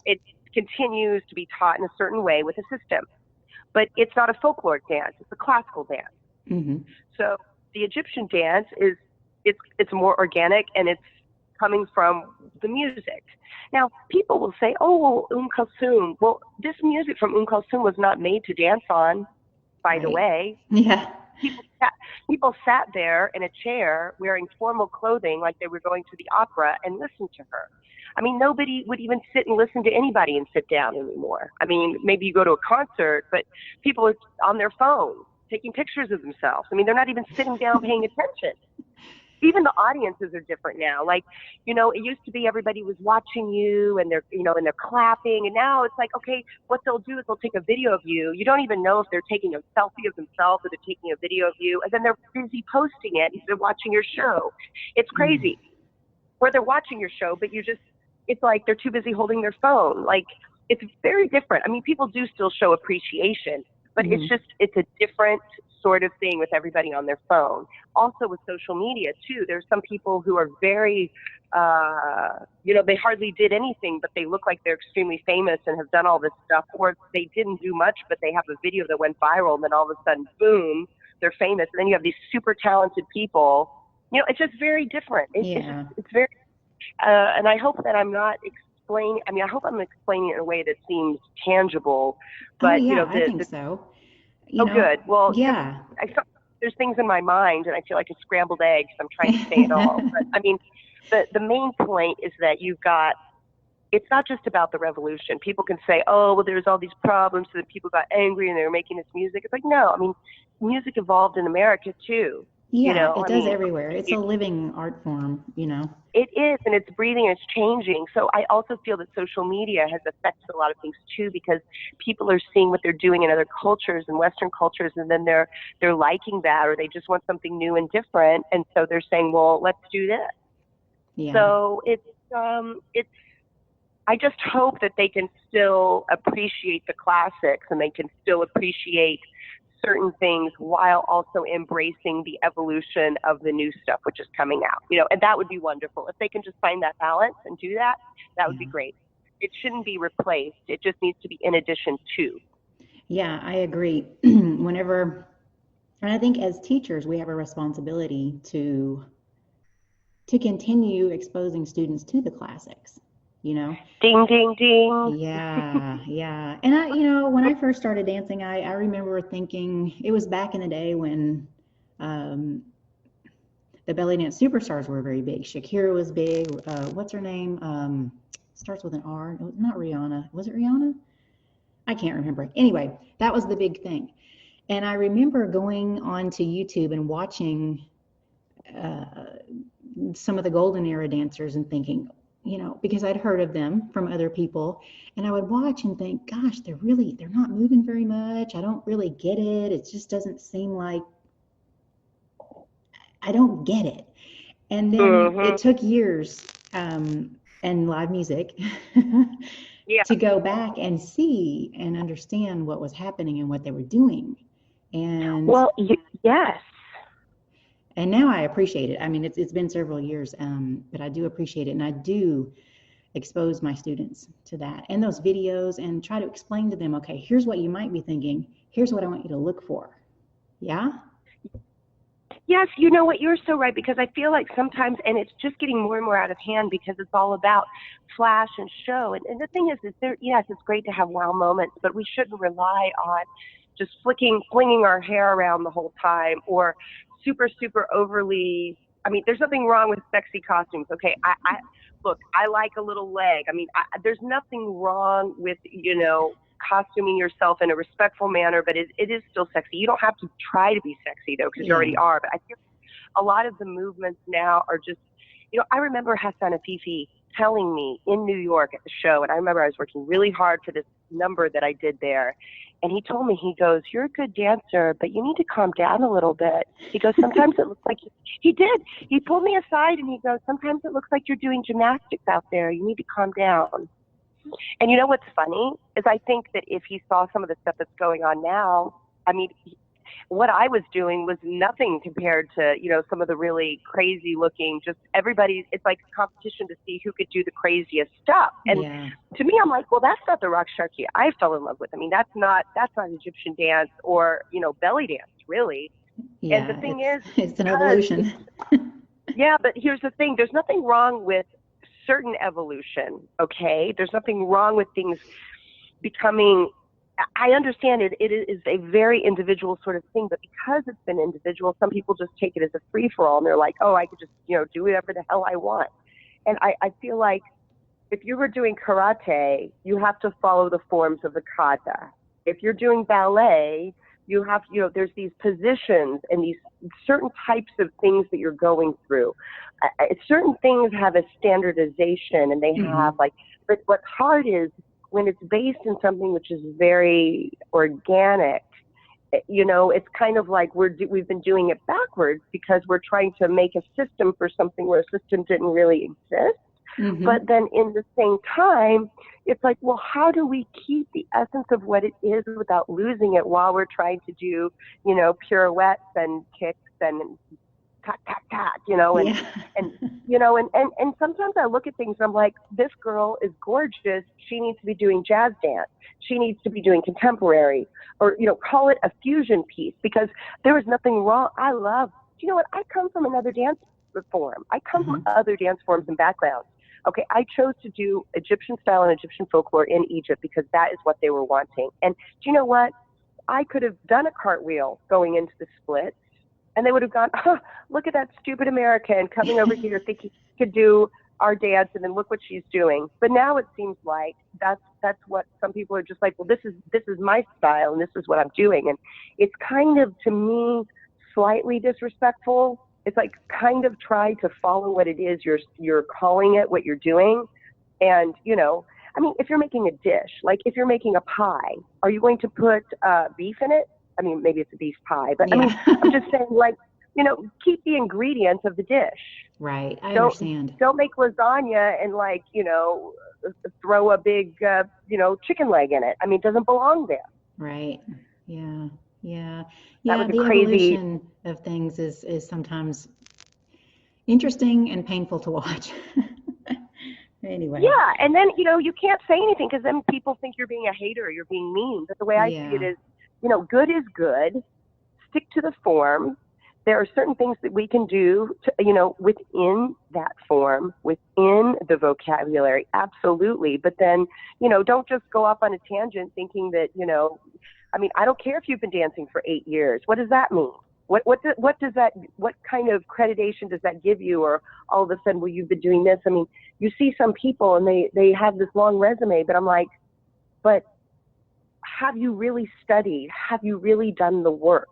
it continues to be taught in a certain way with a system. But it's not a folklore dance; it's a classical dance. Mm-hmm. So the Egyptian dance it's more organic and it's coming from the music. Now, people will say, oh, Kulthum. Well, this music from Kulthum was not made to dance on, by the way. Yeah. People sat there in a chair wearing formal clothing like they were going to the opera and listened to her. I mean, nobody would even sit and listen to anybody and sit down anymore. I mean, maybe you go to a concert, but people are on their phones taking pictures of themselves. I mean, they're not even sitting down paying attention. Even the audiences are different now. Like, you know, it used to be everybody was watching you and they're clapping. And now it's like, okay, what they'll do is they'll take a video of you. You don't even know if they're taking a selfie of themselves or they're taking a video of you. And then they're busy posting it instead of watching your show. It's crazy. Where they're watching your show, but it's like they're too busy holding their phone. Like, it's very different. I mean, people do still show appreciation, but it's a different sort of thing with everybody on their phone. Also with social media too, there's some people who are very, they hardly did anything, but they look like they're extremely famous and have done all this stuff, or they didn't do much, but they have a video that went viral, and then all of a sudden, boom, they're famous. And then you have these super talented people. You know, it's just very different. It's very, and I hope that I'm not I hope I'm explaining it in a way that seems tangible, but I think so. Good. Well, yeah. There's things in my mind, and I feel like a scrambled egg, so I'm trying to say it all. But I mean, the main point is that it's not just about the revolution. People can say, oh, well, there's all these problems, so that people got angry and they were making this music. It's like, no, I mean, music evolved in America too. Yeah, it does everywhere. It's a living art form, It is, and it's breathing and it's changing. So I also feel that social media has affected a lot of things too, because people are seeing what they're doing in other cultures and Western cultures, and then they're liking that, or they just want something new and different, and so they're saying, well, let's do this. Yeah. So it's I just hope that they can still appreciate the classics and they can still appreciate certain things while also embracing the evolution of the new stuff which is coming out, and that would be wonderful. If they can just find that balance and do that, that would be great. It shouldn't be replaced. It just needs to be in addition to. Yeah, I agree. And I think as teachers, we have a responsibility to continue exposing students to the classics. Ding, ding, ding. Yeah. And when I first started dancing, I remember thinking, it was back in the day when the belly dance superstars were very big. Shakira was big. What's her name? Starts with an R. Not Rihanna. Was it Rihanna? I can't remember. Anyway, that was the big thing. And I remember going onto YouTube and watching some of the golden era dancers and thinking, because I'd heard of them from other people, and I would watch and think, gosh, they're not moving very much. I don't really get it. It just doesn't seem like, I don't get it. And then it took years and live music to go back and see and understand what was happening and what they were doing. And yes. And now I appreciate it. I mean, it's been several years, but I do appreciate it. And I do expose my students to that and those videos and try to explain to them, okay, here's what you might be thinking. Here's what I want you to look for. Yeah? Yes, you know what? You're so right, because I feel like sometimes, and it's just getting more and more out of hand because it's all about flash and show. And the thing is yes, it's great to have wow moments, but we shouldn't rely on just flinging our hair around the whole time, or super, super overly, I mean, there's nothing wrong with sexy costumes. Okay. Look, I like a little leg. I mean, there's nothing wrong with, costuming yourself in a respectful manner, but it is still sexy. You don't have to try to be sexy though, because you already are. But I feel a lot of the movements now are just, I remember Hassan Afifi telling me in New York at the show, and I remember I was working really hard for this number that I did there. And he told me, he goes, "You're a good dancer, but you need to calm down a little bit." He goes, "Sometimes it looks like," he did. He pulled me aside and he goes, "Sometimes it looks like you're doing gymnastics out there. You need to calm down." And you know what's funny is I think that if he saw some of the stuff that's going on now, I mean, what I was doing was nothing compared to, some of the really crazy looking, just everybody, it's like a competition to see who could do the craziest stuff. And to me, I'm like, well, that's not the rock sharky I fell in love with. I mean, that's not Egyptian dance or, belly dance, really. Yeah, and the thing is, it's an evolution. Yeah, but here's the thing. There's nothing wrong with certain evolution, okay? There's nothing wrong with things becoming, I understand it is a very individual sort of thing, but because it's been individual, some people just take it as a free-for-all, and they're like, oh, I could just, do whatever the hell I want. And I feel like if you were doing karate, you have to follow the forms of the kata. If you're doing ballet, you have, there's these positions and these certain types of things that you're going through. Certain things have a standardization, and they have but what's hard is when it's based in something which is very organic, it's kind of like we've been doing it backwards because we're trying to make a system for something where a system didn't really exist. But then in the same time, it's like, well, how do we keep the essence of what it is without losing it while we're trying to do, pirouettes and kicks and tack, tack, tack, and sometimes I look at things and I'm like, this girl is gorgeous. She needs to be doing jazz dance. She needs to be doing contemporary, or, call it a fusion piece, because there is nothing wrong. I come from another dance form. I come from other dance forms and backgrounds. Okay, I chose to do Egyptian style and Egyptian folklore in Egypt because that is what they were wanting. And do you know what? I could have done a cartwheel going into the splits, and they would have gone, oh, look at that stupid American coming over here thinking he could do our dance, and then look what she's doing. But now it seems like that's what some people are just like, well, this is my style, and this is what I'm doing. And it's kind of, to me, slightly disrespectful. It's like kind of try to follow what it is you're calling it, what you're doing. And, I mean, if you're making a dish, like if you're making a pie, are you going to put beef in it? I mean, maybe it's a beef pie, but I mean, I'm just saying, like, keep the ingredients of the dish. Right. I understand. Don't make lasagna and throw a big, chicken leg in it. I mean, it doesn't belong there. Right. Yeah. Yeah. That Yeah. was The crazy evolution of things is sometimes interesting and painful to watch. Anyway. Yeah. And then, you can't say anything because then people think you're being a hater or you're being mean. But the way I see it is, good is good. Stick to the form. There are certain things that we can do to, within that form, within the vocabulary. Absolutely. But then, don't just go off on a tangent thinking that, I mean, I don't care if you've been dancing for 8 years. What does that mean? What kind of accreditation does that give you? Or all of a sudden, well, you've been doing this. I mean, you see some people and they have this long resume, but I'm like, but have you really studied? Have you really done the work?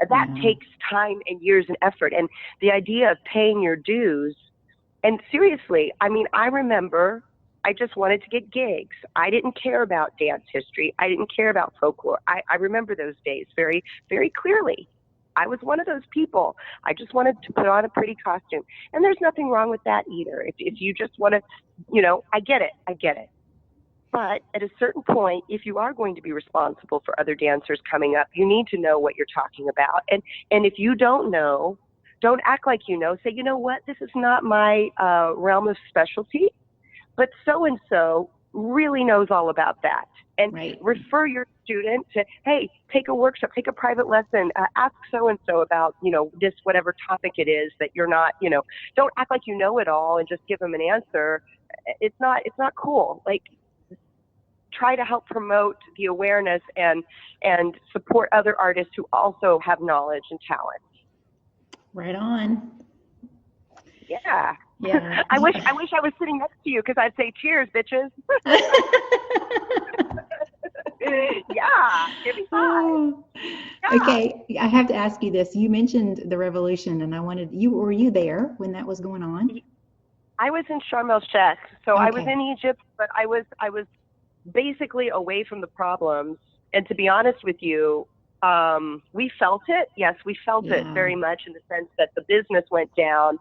That takes time and years and effort. And the idea of paying your dues, and seriously, I mean, I remember I just wanted to get gigs. I didn't care about dance history. I didn't care about folklore. I remember those days very, very clearly. I was one of those people. I just wanted to put on a pretty costume. And there's nothing wrong with that either. If you just want to, I get it. But at a certain point, if you are going to be responsible for other dancers coming up, you need to know what you're talking about. And if you don't know, don't act like you know. Say, you know what, this is not my realm of specialty, but so-and-so really knows all about that. And refer your student to, hey, take a workshop, take a private lesson, ask so-and-so about, this whatever topic it is that you're not, don't act like you know it all and just give them an answer. It's not cool. Like, try to help promote the awareness and support other artists who also have knowledge and talent. Right on. Yeah. Yeah. I wish I was sitting next to you, because I'd say cheers, bitches. Yeah, give me five. Oh, Yeah. okay, I have to ask you this. You mentioned the revolution, and were you there when that was going on? I was in Sharm el Sheikh, so I was Okay. in Egypt, but I was basically away from the problems. And to be honest with you, we felt it. Yes, we felt it Yeah. very much, in the sense that the business went down,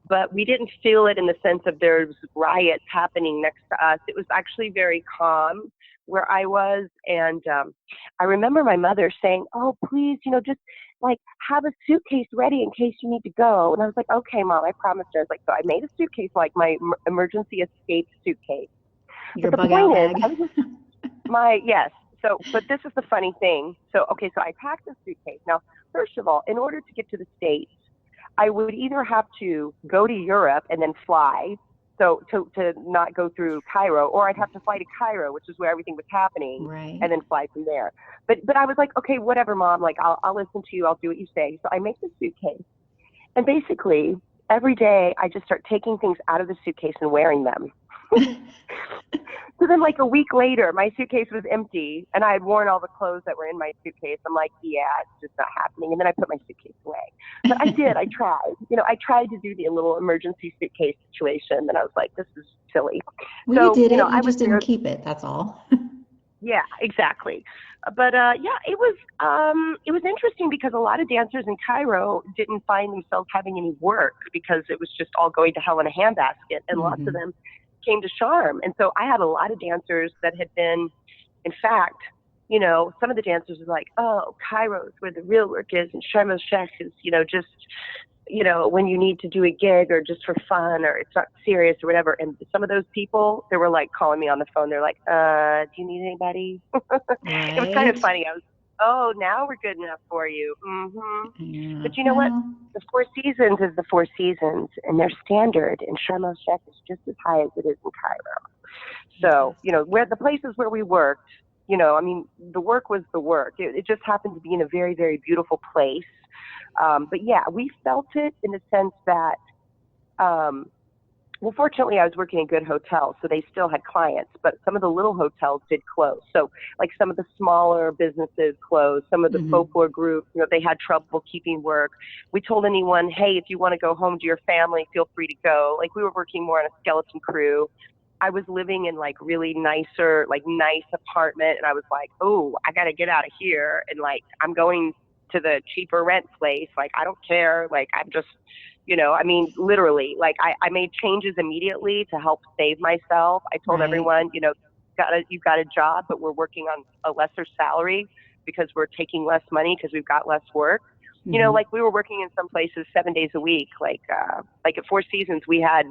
but we didn't feel it in the sense of there's riots happening next to us. It was actually very calm where I was. And I remember my mother saying, "Oh, please, just like have a suitcase ready in case you need to go." And I was like, "Okay, Mom, I promised her." I was like, so I made a suitcase, like my emergency escape suitcase. Your But the bug out point is, bag. I was just, yes. So, but this is the funny thing. So, okay, so I packed the suitcase. Now, first of all, in order to get to the States, I would either have to go to Europe and then fly, so to not go through Cairo, or I'd have to fly to Cairo, which is where everything was happening, Right. and then fly from there. But I was like, okay, whatever, Mom. Like, I'll listen to you. I'll do what you say. So I make the suitcase, and basically every day I just start taking things out of the suitcase and wearing them. So then, like a week later, my suitcase was empty, and I had worn all the clothes that were in my suitcase. I'm like, yeah, it's just not happening. And then I put my suitcase away. But I did. I tried. I tried to do the little emergency suitcase situation, and I was like, this is silly. Well, So, you did it. I You was just didn't there. keep it. That's all. Yeah, exactly. But yeah, it was interesting, because a lot of dancers in Cairo didn't find themselves having any work, because it was just all going to hell in a handbasket, and lots of them came to Sharm. And so I had a lot of dancers that had been, in fact, some of the dancers were like, "Oh, Cairo's where the real work is, and Sharm el Sheikh is, just when you need to do a gig or just for fun, or it's not serious or whatever." And some of those people, they were like calling me on the phone. They're like, "Do you need anybody?" Right. It was kind of funny. I was, "Oh, now we're good enough for you." Yeah. But you know what? The Four Seasons is the Four Seasons, and their standard in Sharm el Sheikh is just as high as it is in Cairo. So, where the places where we worked, I mean, the work was the work. It just happened to be in a very, very beautiful place. But yeah, we felt it in the sense that, well, fortunately, I was working in good hotels, so they still had clients, but some of the little hotels did close. So, like, some of the smaller businesses closed, some of the folklore groups, they had trouble keeping work. We told anyone, hey, if you want to go home to your family, feel free to go. Like, we were working more on a skeleton crew. I was living in like really nice apartment, and I was like, oh, I got to get out of here. And like, I'm going to the cheaper rent place. Like, I don't care. Like, I'm just, I mean, literally, like I made changes immediately to help save myself. I told everyone, you've got a job, but we're working on a lesser salary because we're taking less money because we've got less work. Like we were working in some places 7 days a week. Like at Four Seasons, we had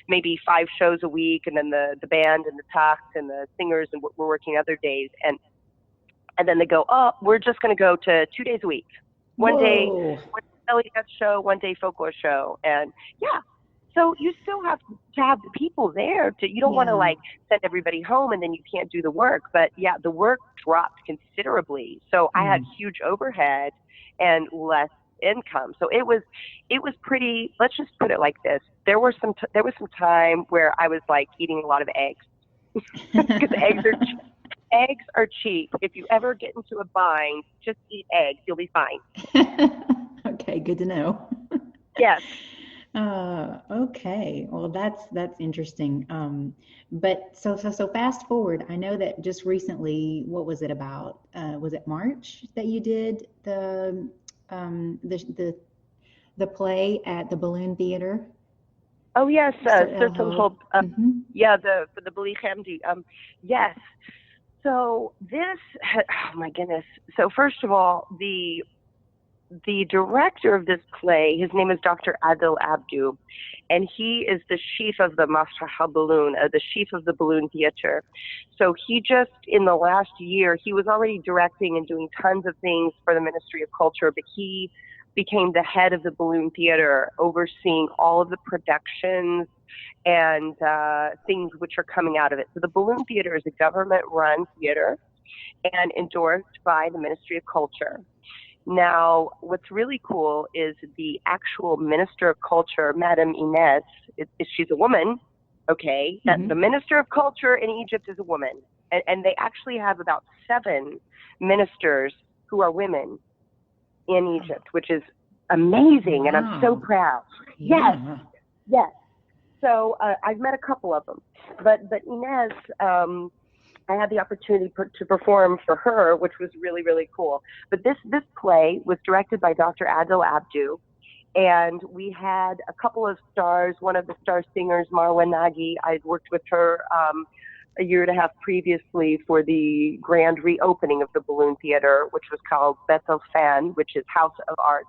maybe 5 shows a week, and then the band and the talks and the singers, and we're working other days. And then they go, oh, we're just going to go to 2 days a week. One day belly dance show, one day folklore show. And yeah, so you still have to have the people there. You don't want to like send everybody home and then you can't do the work. But yeah, the work dropped considerably. So I had huge overhead and less income. So it was pretty, let's just put it like this. There was some time where I was like eating a lot of eggs because eggs are cheap. If you ever get into a bind, just eat eggs. You'll be fine. Okay, good to know. Yes. Okay. Well, that's interesting. But so fast forward. I know that just recently, what was it about? Was it March that you did the play at the Balloon Theater? Oh yes, certain hope. Yeah, the Bali Hamdi. Yes. So this, oh my goodness. So first of all, the director of this play, his name is Dr. Adil Abdu, and he is the chief of the Masrah Balloon, the chief of the Balloon Theater. So he just, in the last year, he was already directing and doing tons of things for the Ministry of Culture, but he became the head of the Balloon Theater, overseeing all of the productions and things which are coming out of it. So the Balloon Theater is a government-run theater and endorsed by the Ministry of Culture. Now, what's really cool is the actual Minister of Culture, Madame Inez, she's a woman, okay? The Minister of Culture in Egypt is a woman. And they actually have about 7 ministers who are women in Egypt, which is amazing, and I'm so proud. Yeah. Yes. So I've met a couple of them, but Inez, I had the opportunity to perform for her, which was really, really cool. But this play was directed by Dr. Adil Abdu, and we had a couple of stars. One of the star singers, Marwa Nagy, I'd worked with her a year and a half previously for the grand reopening of the Balloon Theater, which was called Bethel Fan, which is House of Arts.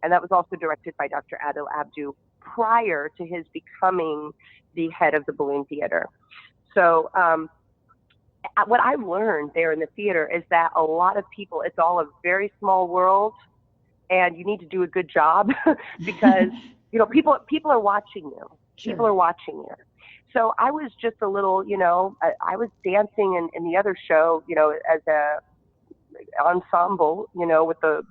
And that was also directed by Dr. Adil Abdu prior to his becoming the head of the Balloon Theater. So what I learned there in the theater is that a lot of people, it's all a very small world, and you need to do a good job because, you know, people are watching you. Sure. People are watching you. So I was just a little, you know, I was dancing in the other show, you know, as a ensemble, you know, with the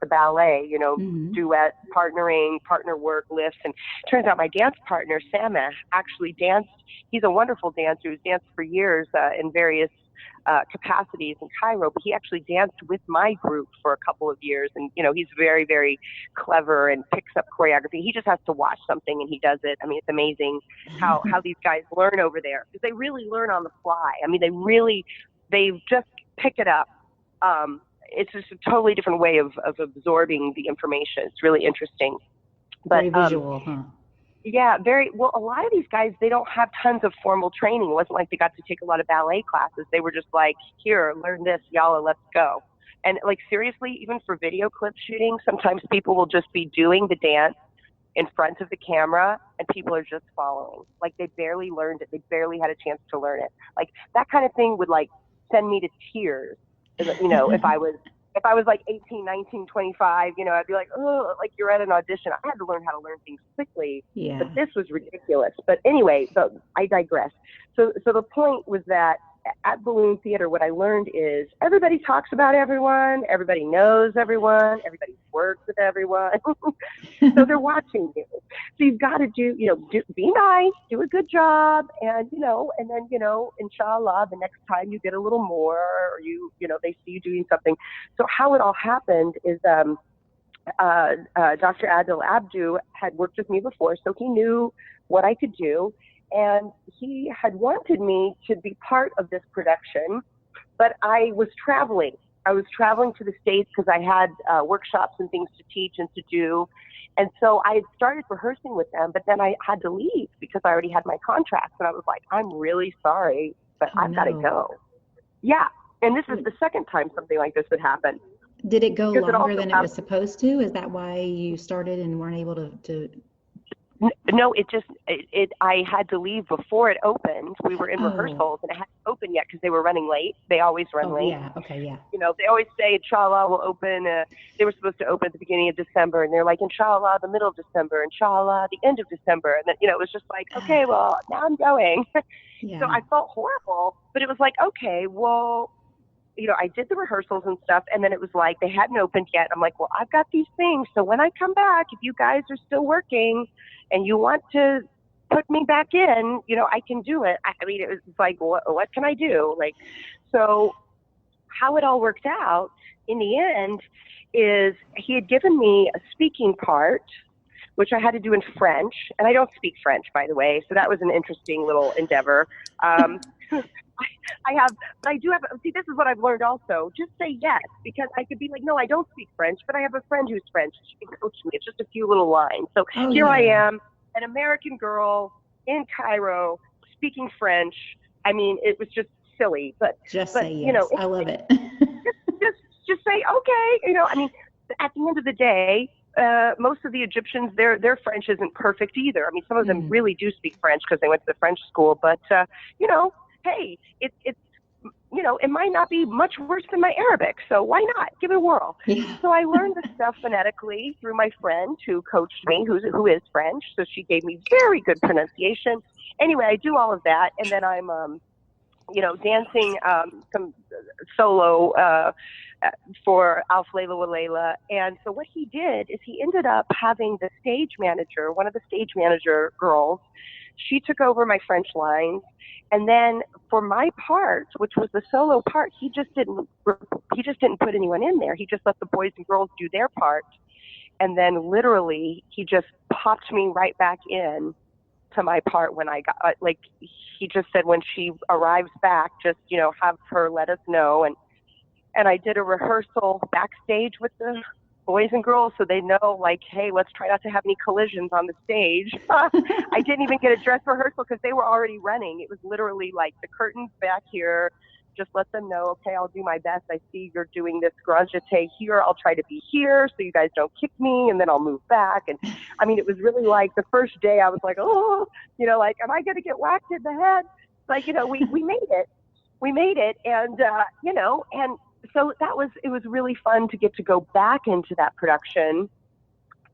ballet, you know, duet, partner work, lifts. And it turns out my dance partner, Sameh, actually danced. He's a wonderful dancer who's danced for years in various capacities in Cairo, but he actually danced with my group for a couple of years. And, you know, he's very, very clever and picks up choreography. He just has to watch something and he does it. I mean, it's amazing how these guys learn over there, because they really learn on the fly. I mean, they just pick it up. It's just a totally different way of absorbing the information. It's really interesting. But, very visual, huh? Yeah, very well. A lot of these guys, they don't have tons of formal training. It wasn't like they got to take a lot of ballet classes. They were just like, here, learn this, yalla, let's go. And like, seriously, even for video clip shooting, sometimes people will just be doing the dance in front of the camera and people are just following. Like, they barely learned it. They barely had a chance to learn it. Like, that kind of thing would like send me to tears. You know, if I was like 18, 19, 25, you know, I'd be like, oh, like you're at an audition. I had to learn how to learn things quickly, but this was ridiculous. But anyway, so I digress. So the point was that at Balloon Theater, what I learned is everybody talks about everyone, everybody knows everyone, everybody works with everyone. So they're watching you. So you've got to be nice, do a good job, and, you know, and then, you know, inshallah, the next time you get a little more, or they see you doing something. So how it all happened is, Dr. Adil Abdu had worked with me before, so he knew what I could do. And he had wanted me to be part of this production, but I was traveling. I was traveling to the States because I had workshops and things to teach and to do. And so I had started rehearsing with them, but then I had to leave because I already had my contract. And I was like, I'm really sorry, but I've got to go. Yeah. And this is the second time something like this would happen. Did it go longer than it was supposed to? Is that why you started and weren't able to... No, I had to leave before it opened. We were in rehearsals and it hadn't opened yet because they were running late. They always run late. Yeah, okay, yeah. You know, they always say, inshallah, we'll open. They were supposed to open at the beginning of December, and they're like, inshallah, the middle of December, inshallah, the end of December. And then, you know, it was just like, okay, well, now I'm going. Yeah. So I felt horrible, but it was like, okay, well, you know, I did the rehearsals and stuff, and then it was like they hadn't opened yet. I'm like, well, I've got these things, so when I come back, if you guys are still working and you want to put me back in, you know, I can do it. I mean, it was like, what can I do? Like, so how it all worked out in the end is he had given me a speaking part, which I had to do in French, and I don't speak French, by the way, so that was an interesting little endeavor. I do have, see, this is what I've learned also. Just say yes, because I could be like, no, I don't speak French, but I have a friend who's French. She can coach me. It's just a few little lines. So here I am, an American girl in Cairo, speaking French. I mean, it was just silly, but say yes. You know, I love it. just say, okay. You know, I mean, at the end of the day, most of the Egyptians, their French isn't perfect either. I mean, some of them really do speak French because they went to the French school, but, you know, hey, it's it might not be much worse than my Arabic, so why not? Give it a whirl. Yeah. So I learned the stuff phonetically through my friend who coached me, who is French, so she gave me very good pronunciation. Anyway, I do all of that, and then I'm, dancing some solo for Alf Layla wa Layla. And so what he did is he ended up having the stage manager, one of the stage manager girls, she took over my French lines. And then for my part, which was the solo part, he just didn't put anyone in there. He just let the boys and girls do their part. And then literally he just popped me right back in to my part when I got, he just said, when she arrives back, just, have her let us know. And I did a rehearsal backstage with the boys and girls so they know, like, hey, let's try not to have any collisions on the stage. I didn't even get a dress rehearsal because they were already running. It was literally like the curtains back here. Just let them know, okay, I'll do my best. I see you're doing this grand jeté here. I'll try to be here so you guys don't kick me, and then I'll move back. And I mean, it was really like the first day I was like, oh, am I going to get whacked in the head? Like, we made it. We made it. And, and so it was really fun to get to go back into that production.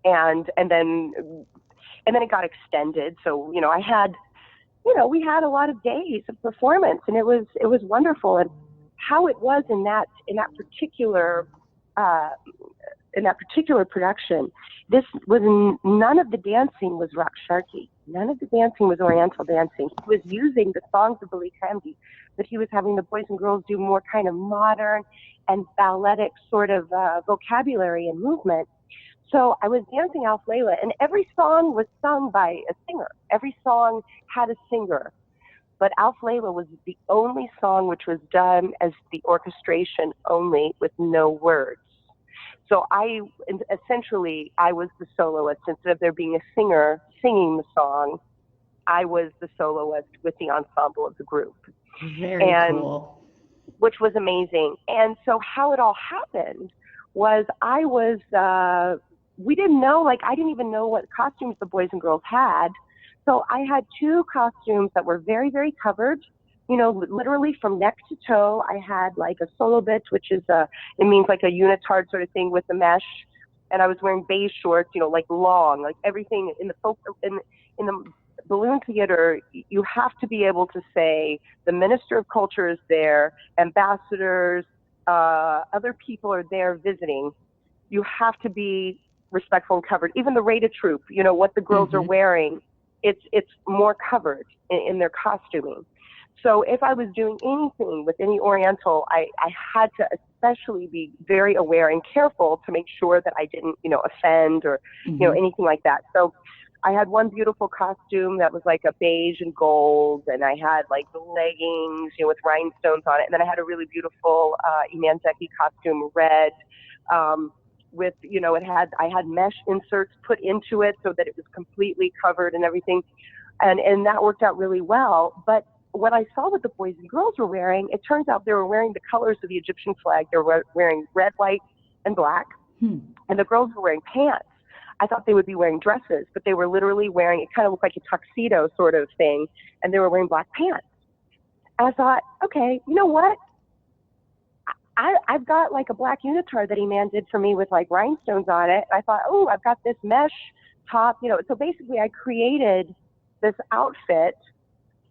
And then it got extended. So, I had, we had a lot of days of performance, and it was wonderful. And how it was in that particular production, this was none of the dancing was Rakshaki. None of the dancing was Oriental dancing. He was using the songs of Bali Kandi, but he was having the boys and girls do more kind of modern and balletic sort of vocabulary and movement. So I was dancing Alf Layla, and every song was sung by a singer. Every song had a singer. But Alf Layla was the only song which was done as the orchestration only with no words. So I was the soloist. Instead of there being a singer singing the song, I was the soloist with the ensemble of the group. Very cool. Which was amazing. And so how it all happened was we didn't know, I didn't even know what costumes the boys and girls had. So I had two costumes that were very, very covered, literally from neck to toe. I had like a solo bit, which is it means like a unitard sort of thing with the mesh. And I was wearing beige shorts, like long, like everything in the balloon theater, you have to be able to say the Minister of Culture is there, ambassadors, other people are there visiting. You have to be respectful and covered. Even the rated troupe, what the girls are wearing, it's more covered in their costuming. So if I was doing anything with any Oriental, I had to especially be very aware and careful to make sure that I didn't, offend or, anything like that. So I had one beautiful costume that was like a beige and gold, and I had like the leggings, with rhinestones on it. And then I had a really beautiful Iman Zeki costume, red, with, I had mesh inserts put into it so that it was completely covered and everything. And that worked out really well. But when I saw what the boys and girls were wearing, it turns out they were wearing the colors of the Egyptian flag. They were wearing red, white, and black. And the girls were wearing pants. I thought they would be wearing dresses, but they were literally wearing, it kind of looked like a tuxedo sort of thing, and they were wearing black pants. And I thought, okay, you know what? I've got like a black unitard that Iman did for me with like rhinestones on it. I thought, oh, I've got this mesh top, So basically I created this outfit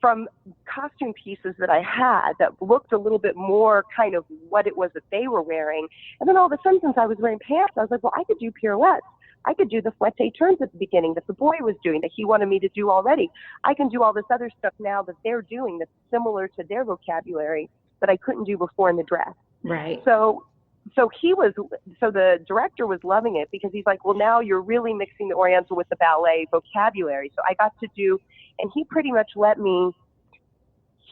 from costume pieces that I had that looked a little bit more kind of what it was that they were wearing. And then all of a sudden, since I was wearing pants, I was like, well, I could do pirouettes. I could do the fouette turns at the beginning that the boy was doing, that he wanted me to do already. I can do all this other stuff now that they're doing that's similar to their vocabulary that I couldn't do before in the dress. Right. So the director was loving it because he's like, well, now you're really mixing the Oriental with the ballet vocabulary. So I got to do, and he pretty much let me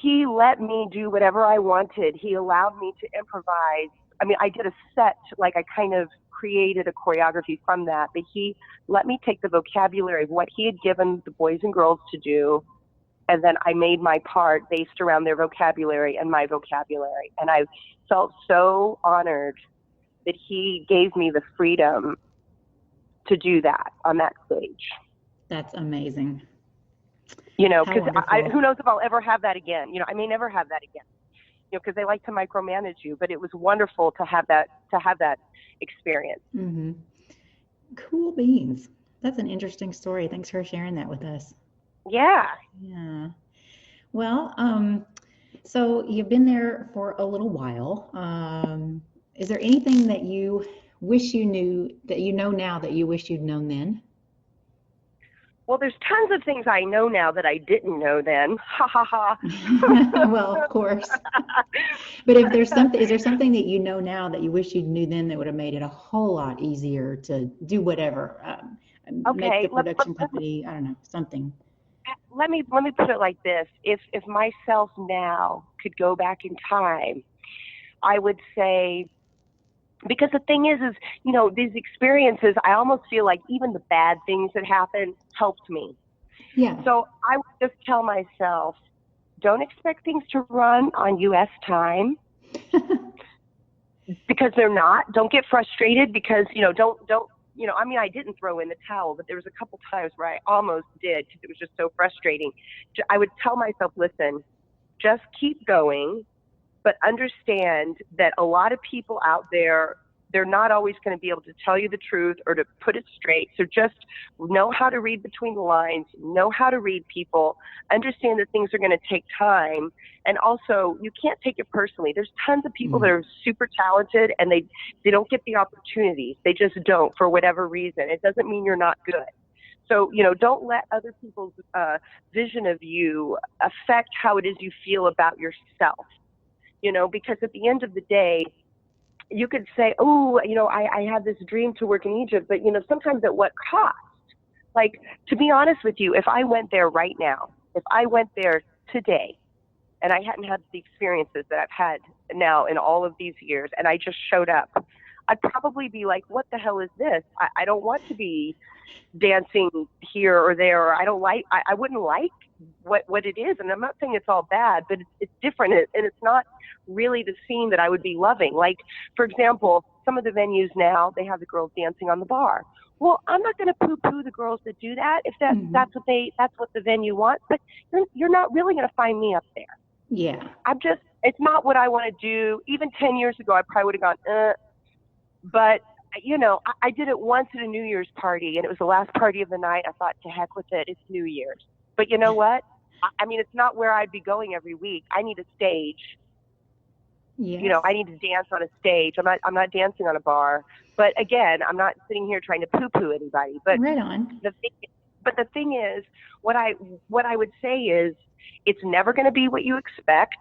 do whatever I wanted. He allowed me to improvise. I mean, I did a set, like I kind of created a choreography from that, but he let me take the vocabulary of what he had given the boys and girls to do, and then I made my part based around their vocabulary and my vocabulary. And I felt so honored that he gave me the freedom to do that on that stage. That's amazing. Because who knows if I'll ever have that again. I may never have that again. because they like to micromanage you. But it was wonderful to have that experience. Mm-hmm. Cool beans. That's an interesting story. Thanks for sharing that with us. Yeah. Yeah. Well, so you've been there for a little while. Is there anything that you wish you knew that you know now that you wish you'd known then? Well, there's tons of things I know now that I didn't know then. Ha ha ha. Well, of course. But if there's something, is there something that you know now that you wish you knew then that would have made it a whole lot easier to do whatever, make the production company, I don't know, something. Let me put it like this. If myself now could go back in time, I would say, because the thing is, these experiences, I almost feel like even the bad things that happened helped me. Yeah. So I would just tell myself, don't expect things to run on US time because they're not. Don't get frustrated because, don't, I didn't throw in the towel, but there was a couple times where I almost did because it was just so frustrating. I would tell myself, listen, just keep going, but understand that a lot of people out there, they're not always going to be able to tell you the truth or to put it straight. So just know how to read between the lines, know how to read people, understand that things are going to take time. And also, you can't take it personally. There's tons of people that are super talented and they don't get the opportunities. They just don't for whatever reason. It doesn't mean you're not good. So, don't let other people's vision of you affect how it is you feel about yourself. Because at the end of the day, you could say, oh, I had this dream to work in Egypt, but, sometimes at what cost? Like, to be honest with you, if I went there right now, if I went there today, and I hadn't had the experiences that I've had now in all of these years, and I just showed up, I'd probably be like, what the hell is this? I don't want to be dancing here or there, or I wouldn't like what it is. And I'm not saying it's all bad, but it's different, and it's not really the scene that I would be loving. Like, for example, some of the venues now, they have the girls dancing on the bar. Well, I'm not going to poo-poo the girls that do that if that's what the venue wants, but you're not really going to find me up there. Yeah. It's not what I want to do. Even 10 years ago, I probably would have gone, but I did it once at a New Year's party, and it was the last party of the night. I thought, to heck with it, it's New Year's. But you know what? It's not where I'd be going every week. I need a stage. Yes. I need to dance on a stage. I'm not dancing on a bar. But again, I'm not sitting here trying to poo-poo anybody. But right on. The thing is, what I would say is, it's never going to be what you expect.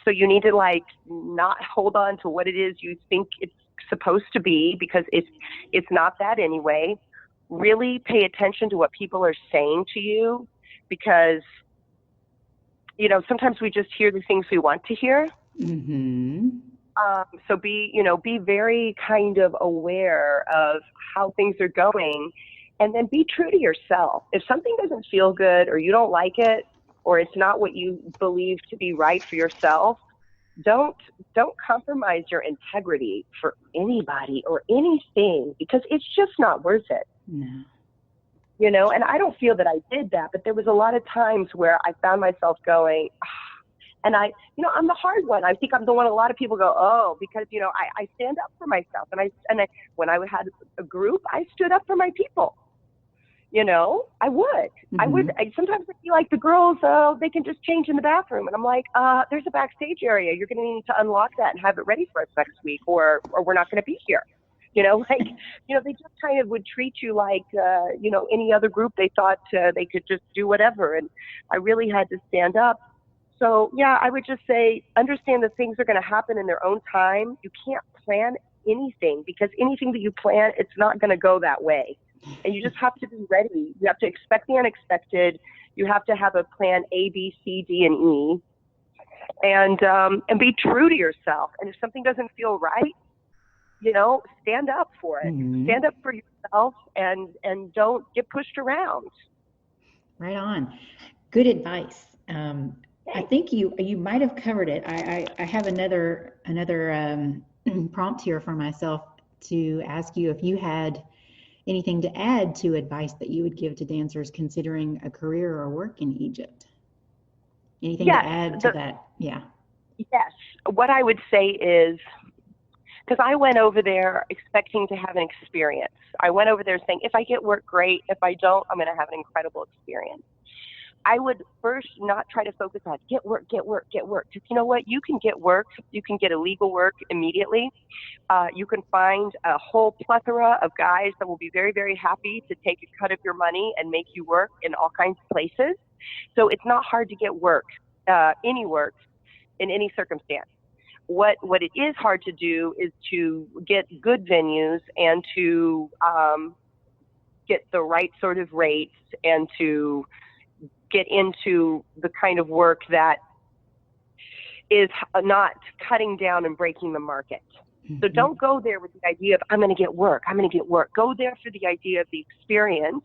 So you need to not hold on to what it is you think it's supposed to be, because it's not that anyway. Really pay attention to what people are saying to you, because sometimes we just hear the things we want to hear. So be very kind of aware of how things are going, and then be true to yourself. If something doesn't feel good, or you don't like it, or it's not what you believe to be right for yourself, don't compromise your integrity for anybody or anything, because it's just not worth it. No. And I don't feel that I did that, but there was a lot of times where I found myself going, and I'm the hard one. I think I'm the one a lot of people go, because, I stand up for myself. And I when I had a group, I stood up for my people. I would. Sometimes I feel like the girls, they can just change in the bathroom. And I'm like, there's a backstage area. You're going to need to unlock that and have it ready for us next week, or we're not going to be here. They just kind of would treat you like, any other group. They thought they could just do whatever. And I really had to stand up. So, yeah, I would just say, understand that things are going to happen in their own time. You can't plan anything, because anything that you plan, it's not going to go that way. And you just have to be ready. You have to expect the unexpected. You have to have a plan A, B, C, D, and E, and be true to yourself. And if something doesn't feel right, stand up for it. Stand up for yourself, and don't get pushed around. Right on. Good advice. I think you might have covered it. I have another prompt here for myself to ask you if you had anything to add to advice that you would give to dancers considering a career or work in Egypt. Anything to add to that? Yeah. Yes. What I would say is, because I went over there expecting to have an experience. I went over there saying, if I get work, great. If I don't, I'm going to have an incredible experience. I would first not try to focus on get work, get work, get work. Because you know what? You can get work. You can get illegal work immediately. You can find a whole plethora of guys that will be very, very happy to take a cut of your money and make you work in all kinds of places. So it's not hard to get work, any work in any circumstance. What it is hard to do is to get good venues and to get the right sort of rates and to get into the kind of work that is not cutting down and breaking the market. So don't go there with the idea of, I'm going to get work, I'm going to get work. Go there for the idea of the experience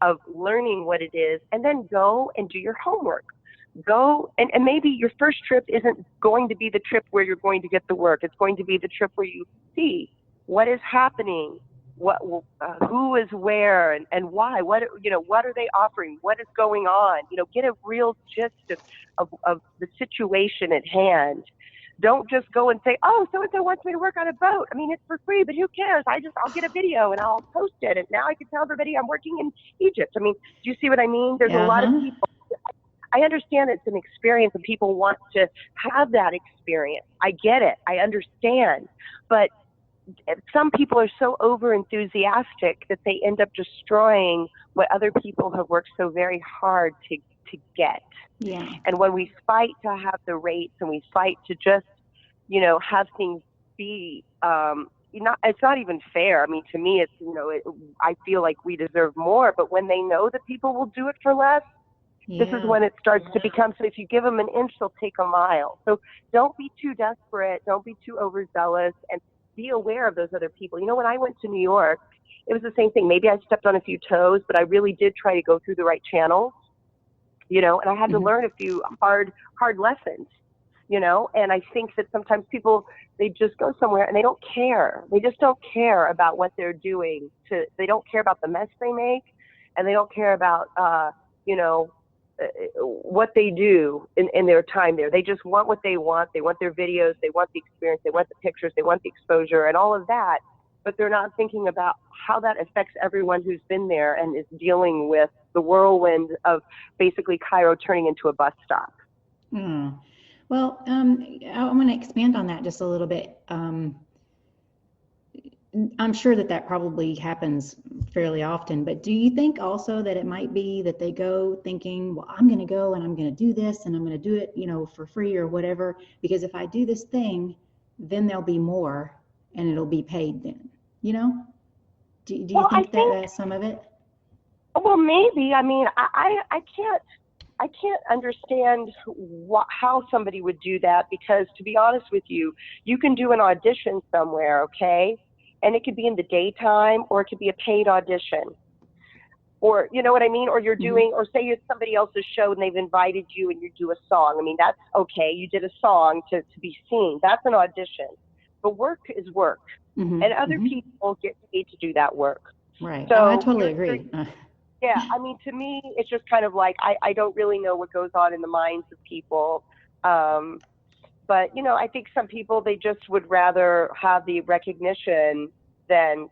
of learning what it is, and then go and do your homework. Go, and maybe your first trip isn't going to be the trip where you're going to get the work. It's going to be the trip where you see what is happening, who is where, and why. What are they offering? What is going on? Get a real gist of the situation at hand. Don't just go and say, oh, so-and-so wants me to work on a boat. I mean, it's for free, but who cares? I'll get a video and I'll post it, and now I can tell everybody I'm working in Egypt. I mean, do you see what I mean? There's a lot of people. I understand it's an experience and people want to have that experience. I get it. I understand. But some people are so over enthusiastic that they end up destroying what other people have worked so very hard to get. Yeah. And when we fight to have the rates and we fight to just, have things be, it's not even fair. I mean, to me, it's, I feel like we deserve more, but when they know that people will do it for less, this is when it starts to become, so if you give them an inch, they'll take a mile. So don't be too desperate. Don't be too overzealous, and be aware of those other people. When I went to New York, it was the same thing. Maybe I stepped on a few toes, but I really did try to go through the right channels, and I had to learn a few hard lessons, and I think that sometimes people, they just go somewhere and they don't care. They just don't care about what they're doing. They don't care about the mess they make, and they don't care about, what they do in their time there. They just want what they want. They want their videos. They want the experience. They want the pictures. They want the exposure and all of that. But they're not thinking about how that affects everyone who's been there and is dealing with the whirlwind of basically Cairo turning into a bus stop. Well, I want to expand on that just a little bit. I'm sure that probably happens fairly often, but do you think also that it might be that they go thinking, well, I'm going to go and I'm going to do this and I'm going to do it, for free or whatever, because if I do this thing, then there'll be more and it'll be paid then, Do you think that's some of it? Well, maybe. I mean, I can't understand how somebody would do that, because to be honest with you, you can do an audition somewhere, okay? And it could be in the daytime, or it could be a paid audition, or you know what I mean? Or you're doing, or say it's somebody else's show and they've invited you and you do a song. I mean, that's okay. You did a song to be seen. That's an audition. But work is work, and other people get paid to do that work. Right. So I totally agree. Yeah. I mean, to me, it's just kind of like, I don't really know what goes on in the minds of people. But, I think some people, they just would rather have the recognition than,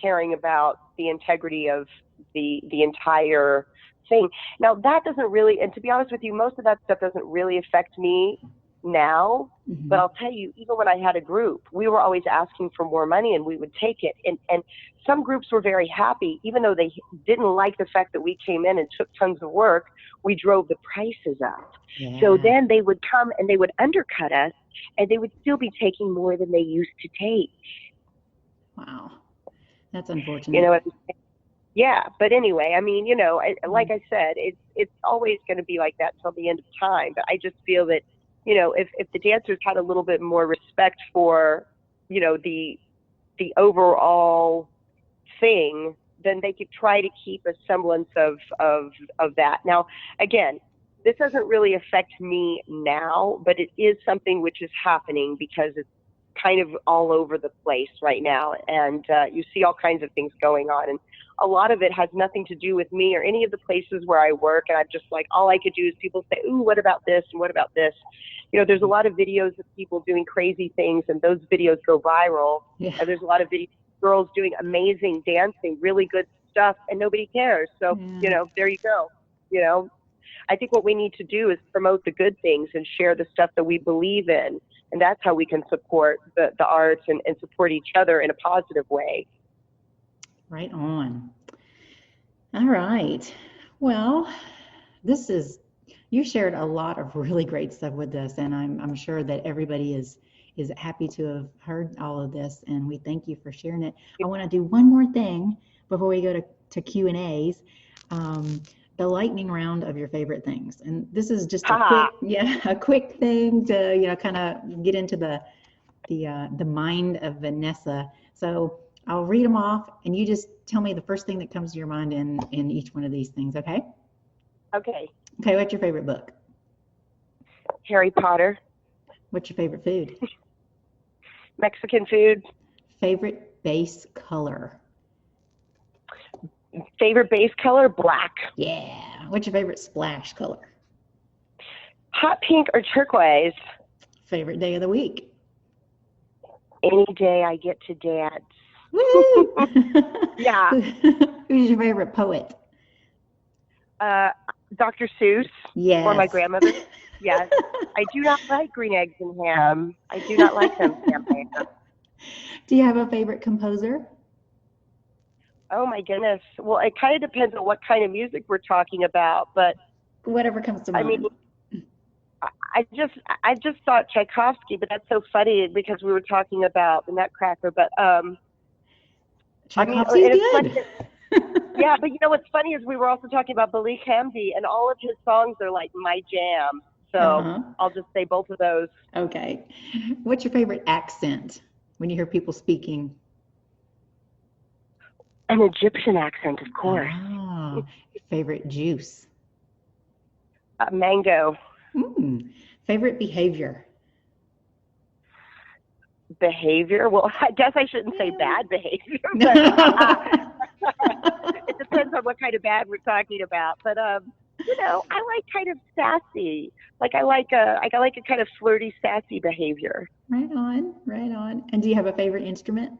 caring about the integrity of the entire thing. Now, that doesn't really, and to be honest with you, most of that stuff doesn't really affect me now. But I'll tell you, even when I had a group, we were always asking for more money and we would take it. And some groups were very happy, even though they didn't like the fact that we came in and took tons of work, we drove the prices up. Yeah. So then they would come and they would undercut us, and they would still be taking more than they used to take. Wow. That's unfortunate. Yeah. But anyway, I mean, like I said, it's always going to be like that till the end of time. But I just feel that, if the dancers had a little bit more respect for, the overall thing, then they could try to keep a semblance of that. Now, again, this doesn't really affect me now, but it is something which is happening because kind of all over the place right now, and you see all kinds of things going on, and a lot of it has nothing to do with me or any of the places where I work, and I'm just like, all I could do is people say, ooh, what about this and what about this? You know, there's a lot of videos of people doing crazy things, and those videos go viral. Yeah. And there's a lot of videos of girls doing amazing dancing, really good stuff, and nobody cares. So, you know, there you go. You know, I think what we need to do is promote the good things and share the stuff that we believe in. And that's how we can support the arts and support each other in a positive way. Right on. All right. Well, you shared a lot of really great stuff with us, and I'm sure that everybody is happy to have heard all of this, and we thank you for sharing it. I want to do one more thing before we go to Q&As. The lightning round of your favorite things, and this is just a quick thing to, you know, kind of get into the mind of Vanessa. So I'll read them off, and you just tell me the first thing that comes to your mind in each one of these things. Okay? Okay. Okay. What's your favorite book? Harry Potter. What's your favorite food? Mexican food. Favorite base color? Favorite base color? Black. Yeah. What's your favorite splash color? Hot pink or turquoise. Favorite day of the week? Any day I get to dance. Woo! Yeah. Who's your favorite poet? Dr. Seuss. Yes. Or my grandmother. Yes. I do not like green eggs and ham. I do not like them, Sam. Do you have a favorite composer? Oh my goodness. Well, it kind of depends on what kind of music we're talking about, but whatever comes to mind. I mean, I just thought Tchaikovsky, but that's so funny because we were talking about the Nutcracker. But Tchaikovsky's good. Yeah, but you know what's funny is we were also talking about Balik Hamdi, and all of his songs are like my jam. So I'll just say both of those. Okay. What's your favorite accent when you hear people speaking? An Egyptian accent, of course. Oh, favorite juice? Mango. Favorite behavior? Behavior? Well, I guess I shouldn't say bad behavior, but it depends on what kind of bad we're talking about. But you know, I like kind of sassy. Like I like a kind of flirty, sassy behavior. Right on, right on. And do you have a favorite instrument?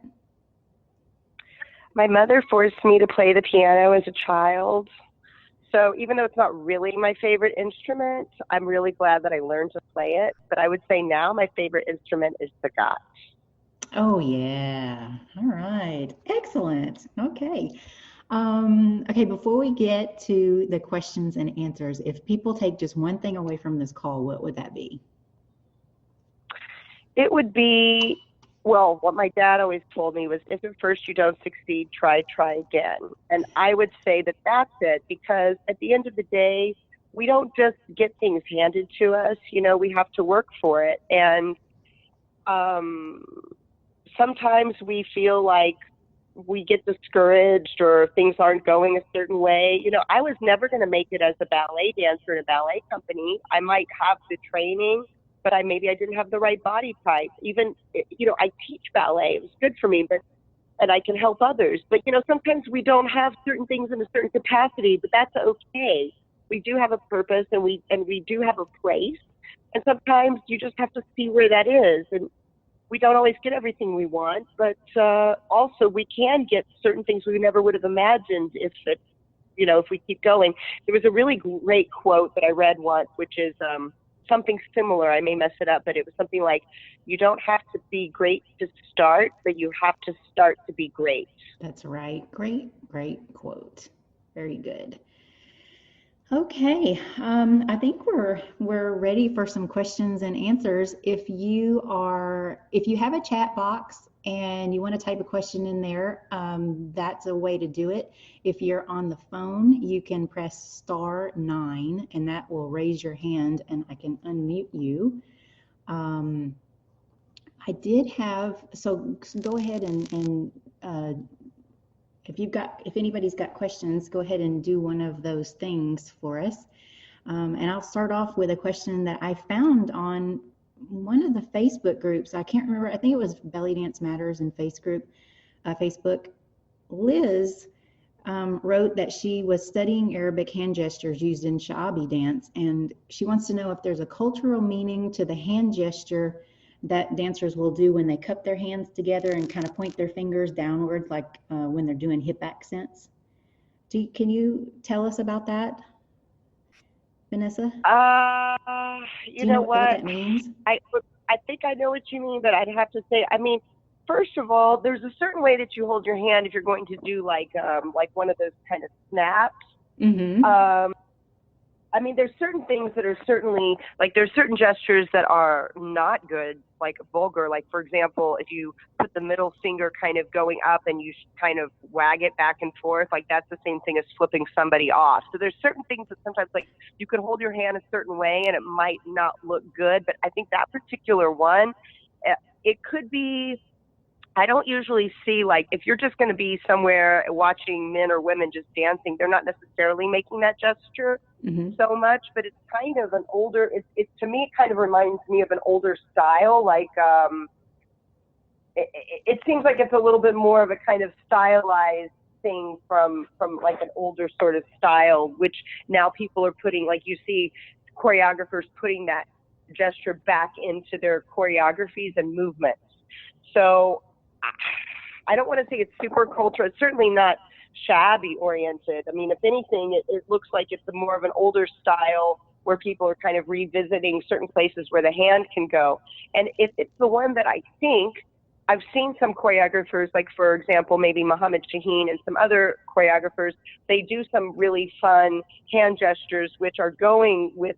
My mother forced me to play the piano as a child. So even though it's not really my favorite instrument, I'm really glad that I learned to play it. But I would say now my favorite instrument is the gach. Oh, yeah. All right. Excellent. Okay. Okay, before we get to the questions and answers, if people take just one thing away from this call, what would that be? It would be, well, what my dad always told me was, if at first you don't succeed, try again. And I would say that that's it, because at the end of the day, we don't just get things handed to us. You know, we have to work for it. And sometimes we feel like we get discouraged or things aren't going a certain way. You know, I was never going to make it as a ballet dancer in a ballet company. I might have the training, but maybe I didn't have the right body type. Even, you know, I teach ballet. It was good for me, and I can help others. But, you know, sometimes we don't have certain things in a certain capacity, but that's okay. We do have a purpose, and we do have a place. And sometimes you just have to see where that is. And we don't always get everything we want, but also we can get certain things we never would have imagined if we keep going. There was a really great quote that I read once, which is something similar. I may mess it up, but it was something like, you don't have to be great to start, but you have to start to be great. That's right. Great quote. Very good. Okay, I think we're ready for some questions and answers. If you have a chat box and you want to type a question in there, that's a way to do it. If you're on the phone, you can press *9 and that will raise your hand and I can unmute you. I did have, so go ahead and if anybody's got questions, go ahead and do one of those things for us. And I'll start off with a question that I found on one of the Facebook groups, I can't remember, I think it was Belly Dance Matters in Facebook, Liz wrote that she was studying Arabic hand gestures used in Sha'abi dance, and she wants to know if there's a cultural meaning to the hand gesture that dancers will do when they cup their hands together and kind of point their fingers downward, like when they're doing hip accents. Can you tell us about that, Vanessa? You know what that means? I think I know what you mean, but I'd have to say, I mean, first of all, there's a certain way that you hold your hand if you're going to do like one of those kind of snaps. Mm-hmm. I mean, there's certain things that are certainly, like, there's certain gestures that are not good, like vulgar. Like, for example, if you put the middle finger kind of going up and you kind of wag it back and forth, like, that's the same thing as flipping somebody off. So there's certain things that sometimes, like, you could hold your hand a certain way and it might not look good. But I think that particular one, it could be, I don't usually see, like, if you're just going to be somewhere watching men or women just dancing, they're not necessarily making that gesture so much, but it's kind of an older, to me, it kind of reminds me of an older style. Like, it seems like it's a little bit more of a kind of stylized thing from like an older sort of style, which now people are putting, like, you see choreographers putting that gesture back into their choreographies and movements. So I don't want to say it's super cultural. It's certainly not shabby oriented. I mean, if anything, it looks like it's more of an older style where people are kind of revisiting certain places where the hand can go. And it's the one that I think I've seen some choreographers, like, for example, maybe Mohammed Shaheen and some other choreographers, they do some really fun hand gestures, which are going with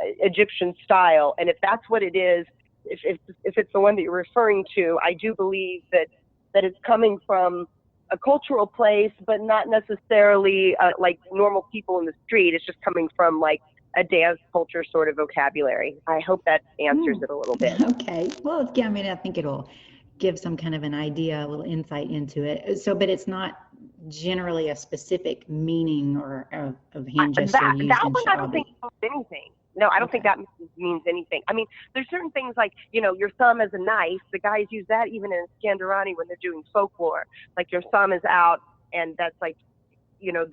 Egyptian style. And if that's what it is, if it's the one that you're referring to, I do believe that it's coming from a cultural place, but not necessarily like normal people in the street. It's just coming from like a dance culture sort of vocabulary. I hope that answers it a little bit. Okay. Well, yeah, I mean, I think it'll give some kind of an idea, a little insight into it. So, but it's not generally a specific meaning or of hand gesture used in one, I don't think means anything. No, I don't think that means anything. I mean, there's certain things like, you know, your thumb is a knife. The guys use that even in Scandirani when they're doing folklore. Like, your thumb is out, and that's like, you know,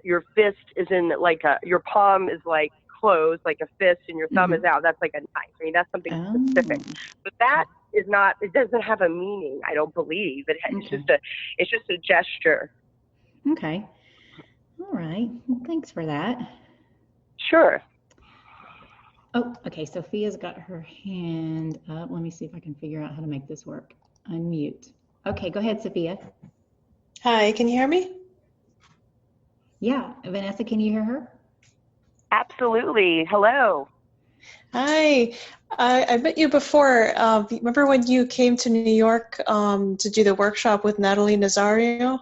your fist is in like your palm is like closed like a fist, and your thumb is out. That's like a knife. I mean, that's something specific. But that is not. It doesn't have a meaning. I don't believe it's just a gesture. Okay. All right. Well, thanks for that. Sure. Oh, okay. Sophia's got her hand up. Let me see if I can figure out how to make this work. Unmute. Okay, go ahead, Sophia. Hi, can you hear me? Yeah. Vanessa, can you hear her? Absolutely. Hello. Hi. I met you before. Remember when you came to New York to do the workshop with Natalie Nazario?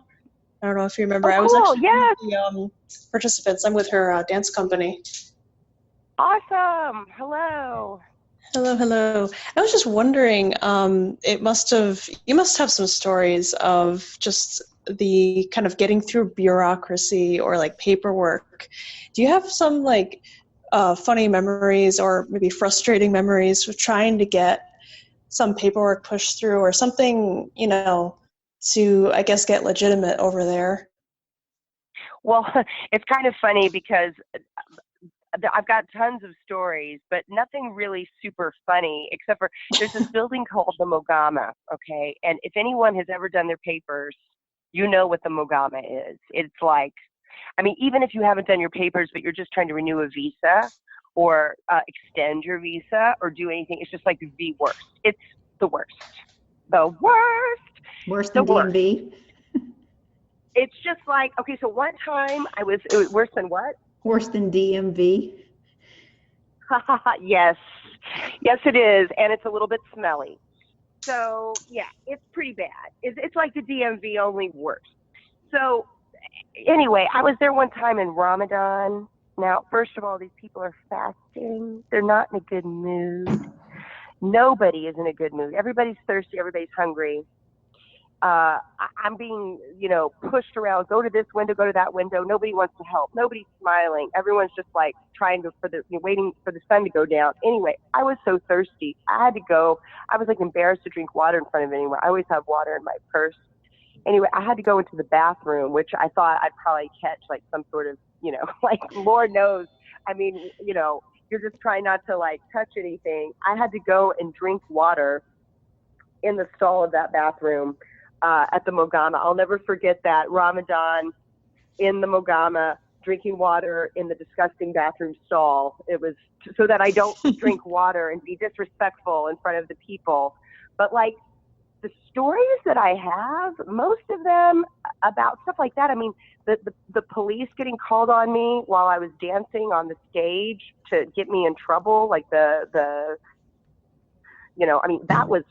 I don't know if you remember. Oh, I was actually yes. one of the participants. I'm with her dance company. Awesome. Hello. Hello. I was just wondering, you must have some stories of just the kind of getting through bureaucracy or like paperwork. Do you have some like funny memories or maybe frustrating memories of trying to get some paperwork pushed through or something, you know, to, I guess, get legitimate over there? Well, it's kind of funny because I've got tons of stories, but nothing really super funny, except for there's this building called the Mogama, okay? And if anyone has ever done their papers, you know what the Mogama is. It's like, I mean, even if you haven't done your papers, but you're just trying to renew a visa or extend your visa or do anything, it's just like the worst. It's the worst. The worst. Worse than DMV? It's just like, okay, so one time it was worse than what? Worse than DMV? Yes, it is, and it's a little bit smelly. So yeah, it's pretty bad. It's like the DMV, only worse. So anyway, I was there one time in Ramadan. Now, first of all, these people are fasting. They're not in a good mood. Nobody is in a good mood. Everybody's thirsty. Everybody's hungry. I'm being, pushed around, go to this window, go to that window. Nobody wants to help. Nobody's smiling. Everyone's just like waiting for the sun to go down. Anyway, I was so thirsty. I had to go. I was like embarrassed to drink water in front of anyone. I always have water in my purse. Anyway, I had to go into the bathroom, which I thought I'd probably catch like some sort of, like Lord knows. I mean, you're just trying not to like touch anything. I had to go and drink water in the stall of that bathroom at the Mogama. I'll never forget that. Ramadan in the Mogama, drinking water in the disgusting bathroom stall. It was so that I don't drink water and be disrespectful in front of the people. But like the stories that I have, most of them about stuff like that. I mean, the police getting called on me while I was dancing on the stage to get me in trouble, like that was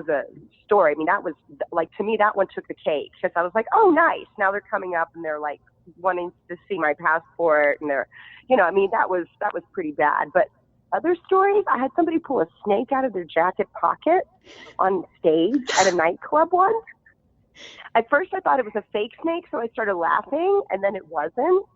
a story. I mean, that was like, to me, that one took the cake, because I was like, oh, nice. Now they're coming up and they're like wanting to see my passport, and they're, that was pretty bad. But other stories, I had somebody pull a snake out of their jacket pocket on stage at a nightclub once. At first I thought it was a fake snake, so I started laughing, and then it wasn't.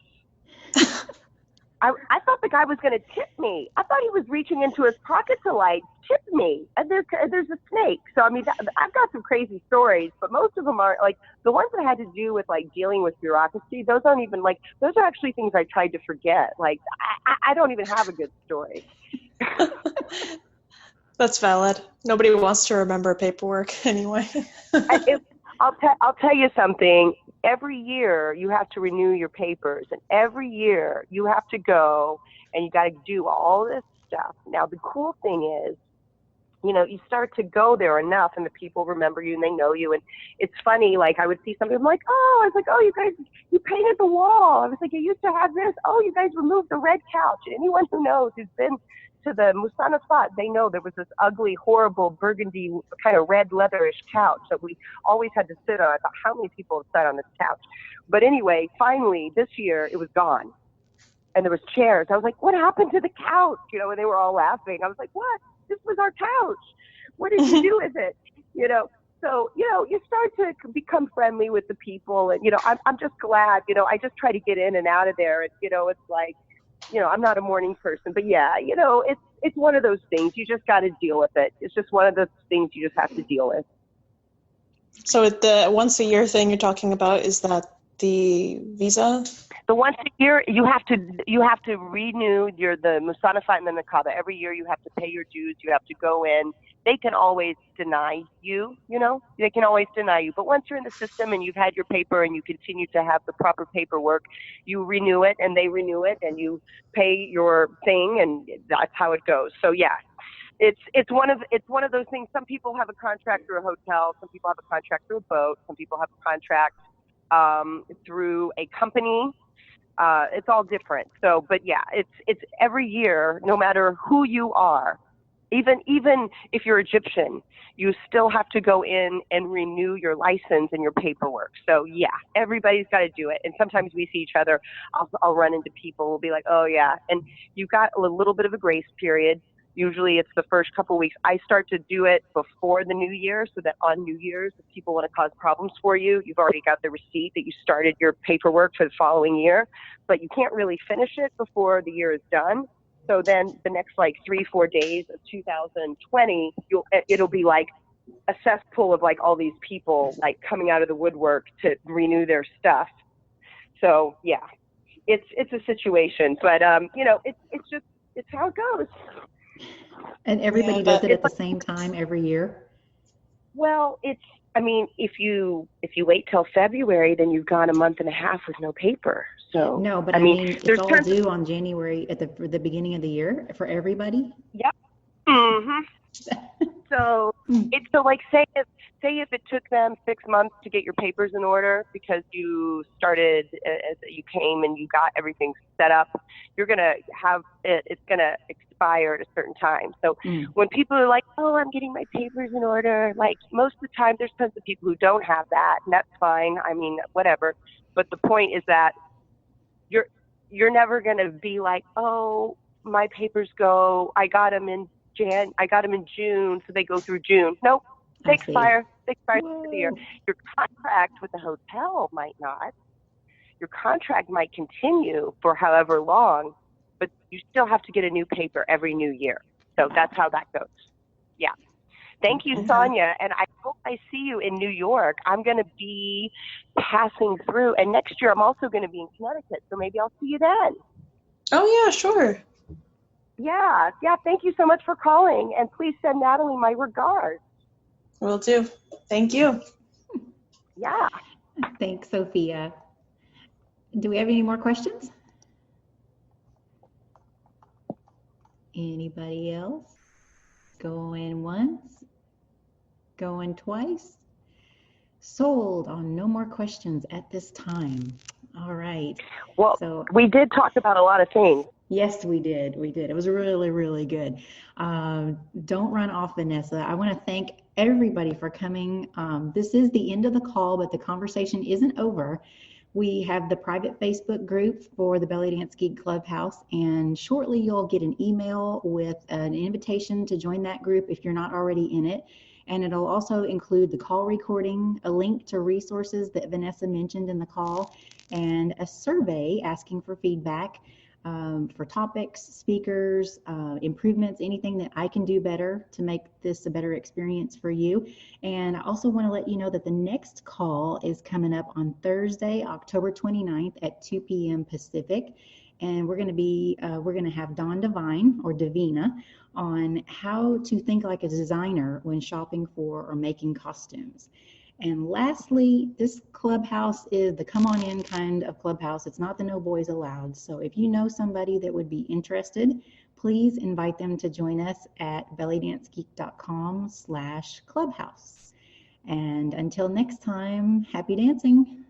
I thought the guy was going to tip me. I thought he was reaching into his pocket to like tip me, and there's a snake. So I mean, I've got some crazy stories, but most of them are like the ones that had to do with like dealing with bureaucracy. Those aren't even like, those are actually things I tried to forget. Like I don't even have a good story. That's valid. Nobody wants to remember paperwork anyway. I'll tell you something. Every year you have to renew your papers, and every year you have to go and you got to do all this stuff. Now, the cool thing is, you start to go there enough and the people remember you and they know you. And it's funny, like I would see something, I'm like, oh, I was like, oh, you guys, you painted the wall. I was like, you used to have this. Oh, you guys removed the red couch. And anyone who knows, who's been to the Musana spot, they know there was this ugly, horrible burgundy kind of red leatherish couch that we always had to sit on. I thought, how many people have sat on this couch? But anyway, finally this year it was gone, and there was chairs. I was like, what happened to the couch? And they were all laughing. I was like, what? This was our couch. What did you do with it? So, you start to become friendly with the people, and, I'm just glad, I just try to get in and out of there. And, it's like, I'm not a morning person, but yeah, it's one of those things. You just got to deal with it. It's just one of those things you just have to deal with. So the once a year thing you're talking about, is that the visa? The once a year, you have to renew the Musana and the Nakaba. Every year you have to pay your dues. You have to go in. They can always deny you, they can always deny you. But once you're in the system and you've had your paper and you continue to have the proper paperwork, you renew it and they renew it and you pay your thing, and that's how it goes. So yeah, it's one of those things. Some people have a contract through a hotel. Some people have a contract through a boat. Some people have a contract through a company. It's all different. So, but yeah, it's every year, no matter who you are. Even if you're Egyptian, you still have to go in and renew your license and your paperwork. So yeah, everybody's got to do it. And sometimes we see each other. I'll run into people. We'll be like, oh yeah. And you've got a little bit of a grace period. Usually it's the first couple of weeks. I start to do it before the new year, so that on New Year's, if people want to cause problems for you, you've already got the receipt that you started your paperwork for the following year. But you can't really finish it before the year is done. So then the next like 3-4 days of 2020, it'll be like a cesspool of like all these people like coming out of the woodwork to renew their stuff. So yeah, it's a situation, but it's how it goes. And everybody does it at the same time every year? Well, if you wait till February, then you've gone a month and a half with no paper. So no, but I mean it's all due on January at the beginning of the year for everybody. Yep. Mm-hmm. So like say if it took them 6 months to get your papers in order because you started as you came and you got everything set up, you're gonna have it. It's gonna expire at a certain time. So when people are like, oh, I'm getting my papers in order, like most of the time there's tons of people who don't have that, and that's fine. I mean, whatever. But the point is that you're never gonna be like, oh, my papers go. I got them in June, so they go through June. Nope. I They see. expire at the end of the year. Whoa. Your contract with the hotel might not. Your contract might continue for however long, but you still have to get a new paper every new year. So that's how that goes. Yeah. Thank you, Okay. Sonia. And I hope I see you in New York. I'm going to be passing through. And next year, I'm also going to be in Connecticut. So maybe I'll see you then. Oh, yeah, sure. Yeah. Thank you so much for calling. And please send Natalie my regards. Will do. Thank you. Yeah. Thanks, Sophia. Do we have any more questions? Anybody else? Going once? Going twice? Sold on no more questions at this time. All right. Well, so we did talk about a lot of things. Yes, we did. It was really, really good. Don't run off, Vanessa. I want to thank everybody for coming. This is the end of the call, but the conversation isn't over. We have the private Facebook group for the Belly Dance Geek Clubhouse, and shortly you'll get an email with an invitation to join that group if you're not already in it. And it'll also include the call recording, a link to resources that Vanessa mentioned in the call, and a survey asking for feedback. For topics, speakers, improvements, anything that I can do better to make this a better experience for you. And I also want to let you know that the next call is coming up on Thursday, October 29th at 2 p.m. Pacific. And we're going to have Dawn Divine, or Davina, on how to think like a designer when shopping for or making costumes. And lastly, this clubhouse is the come on in kind of clubhouse. It's not the no boys allowed. So if you know somebody that would be interested, please invite them to join us at bellydancegeek.com/clubhouse. And until next time, happy dancing.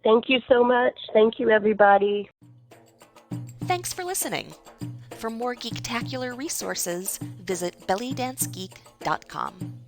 Thank you so much. Thank you, everybody. Thanks for listening. For more geek-tacular resources, visit bellydancegeek.com.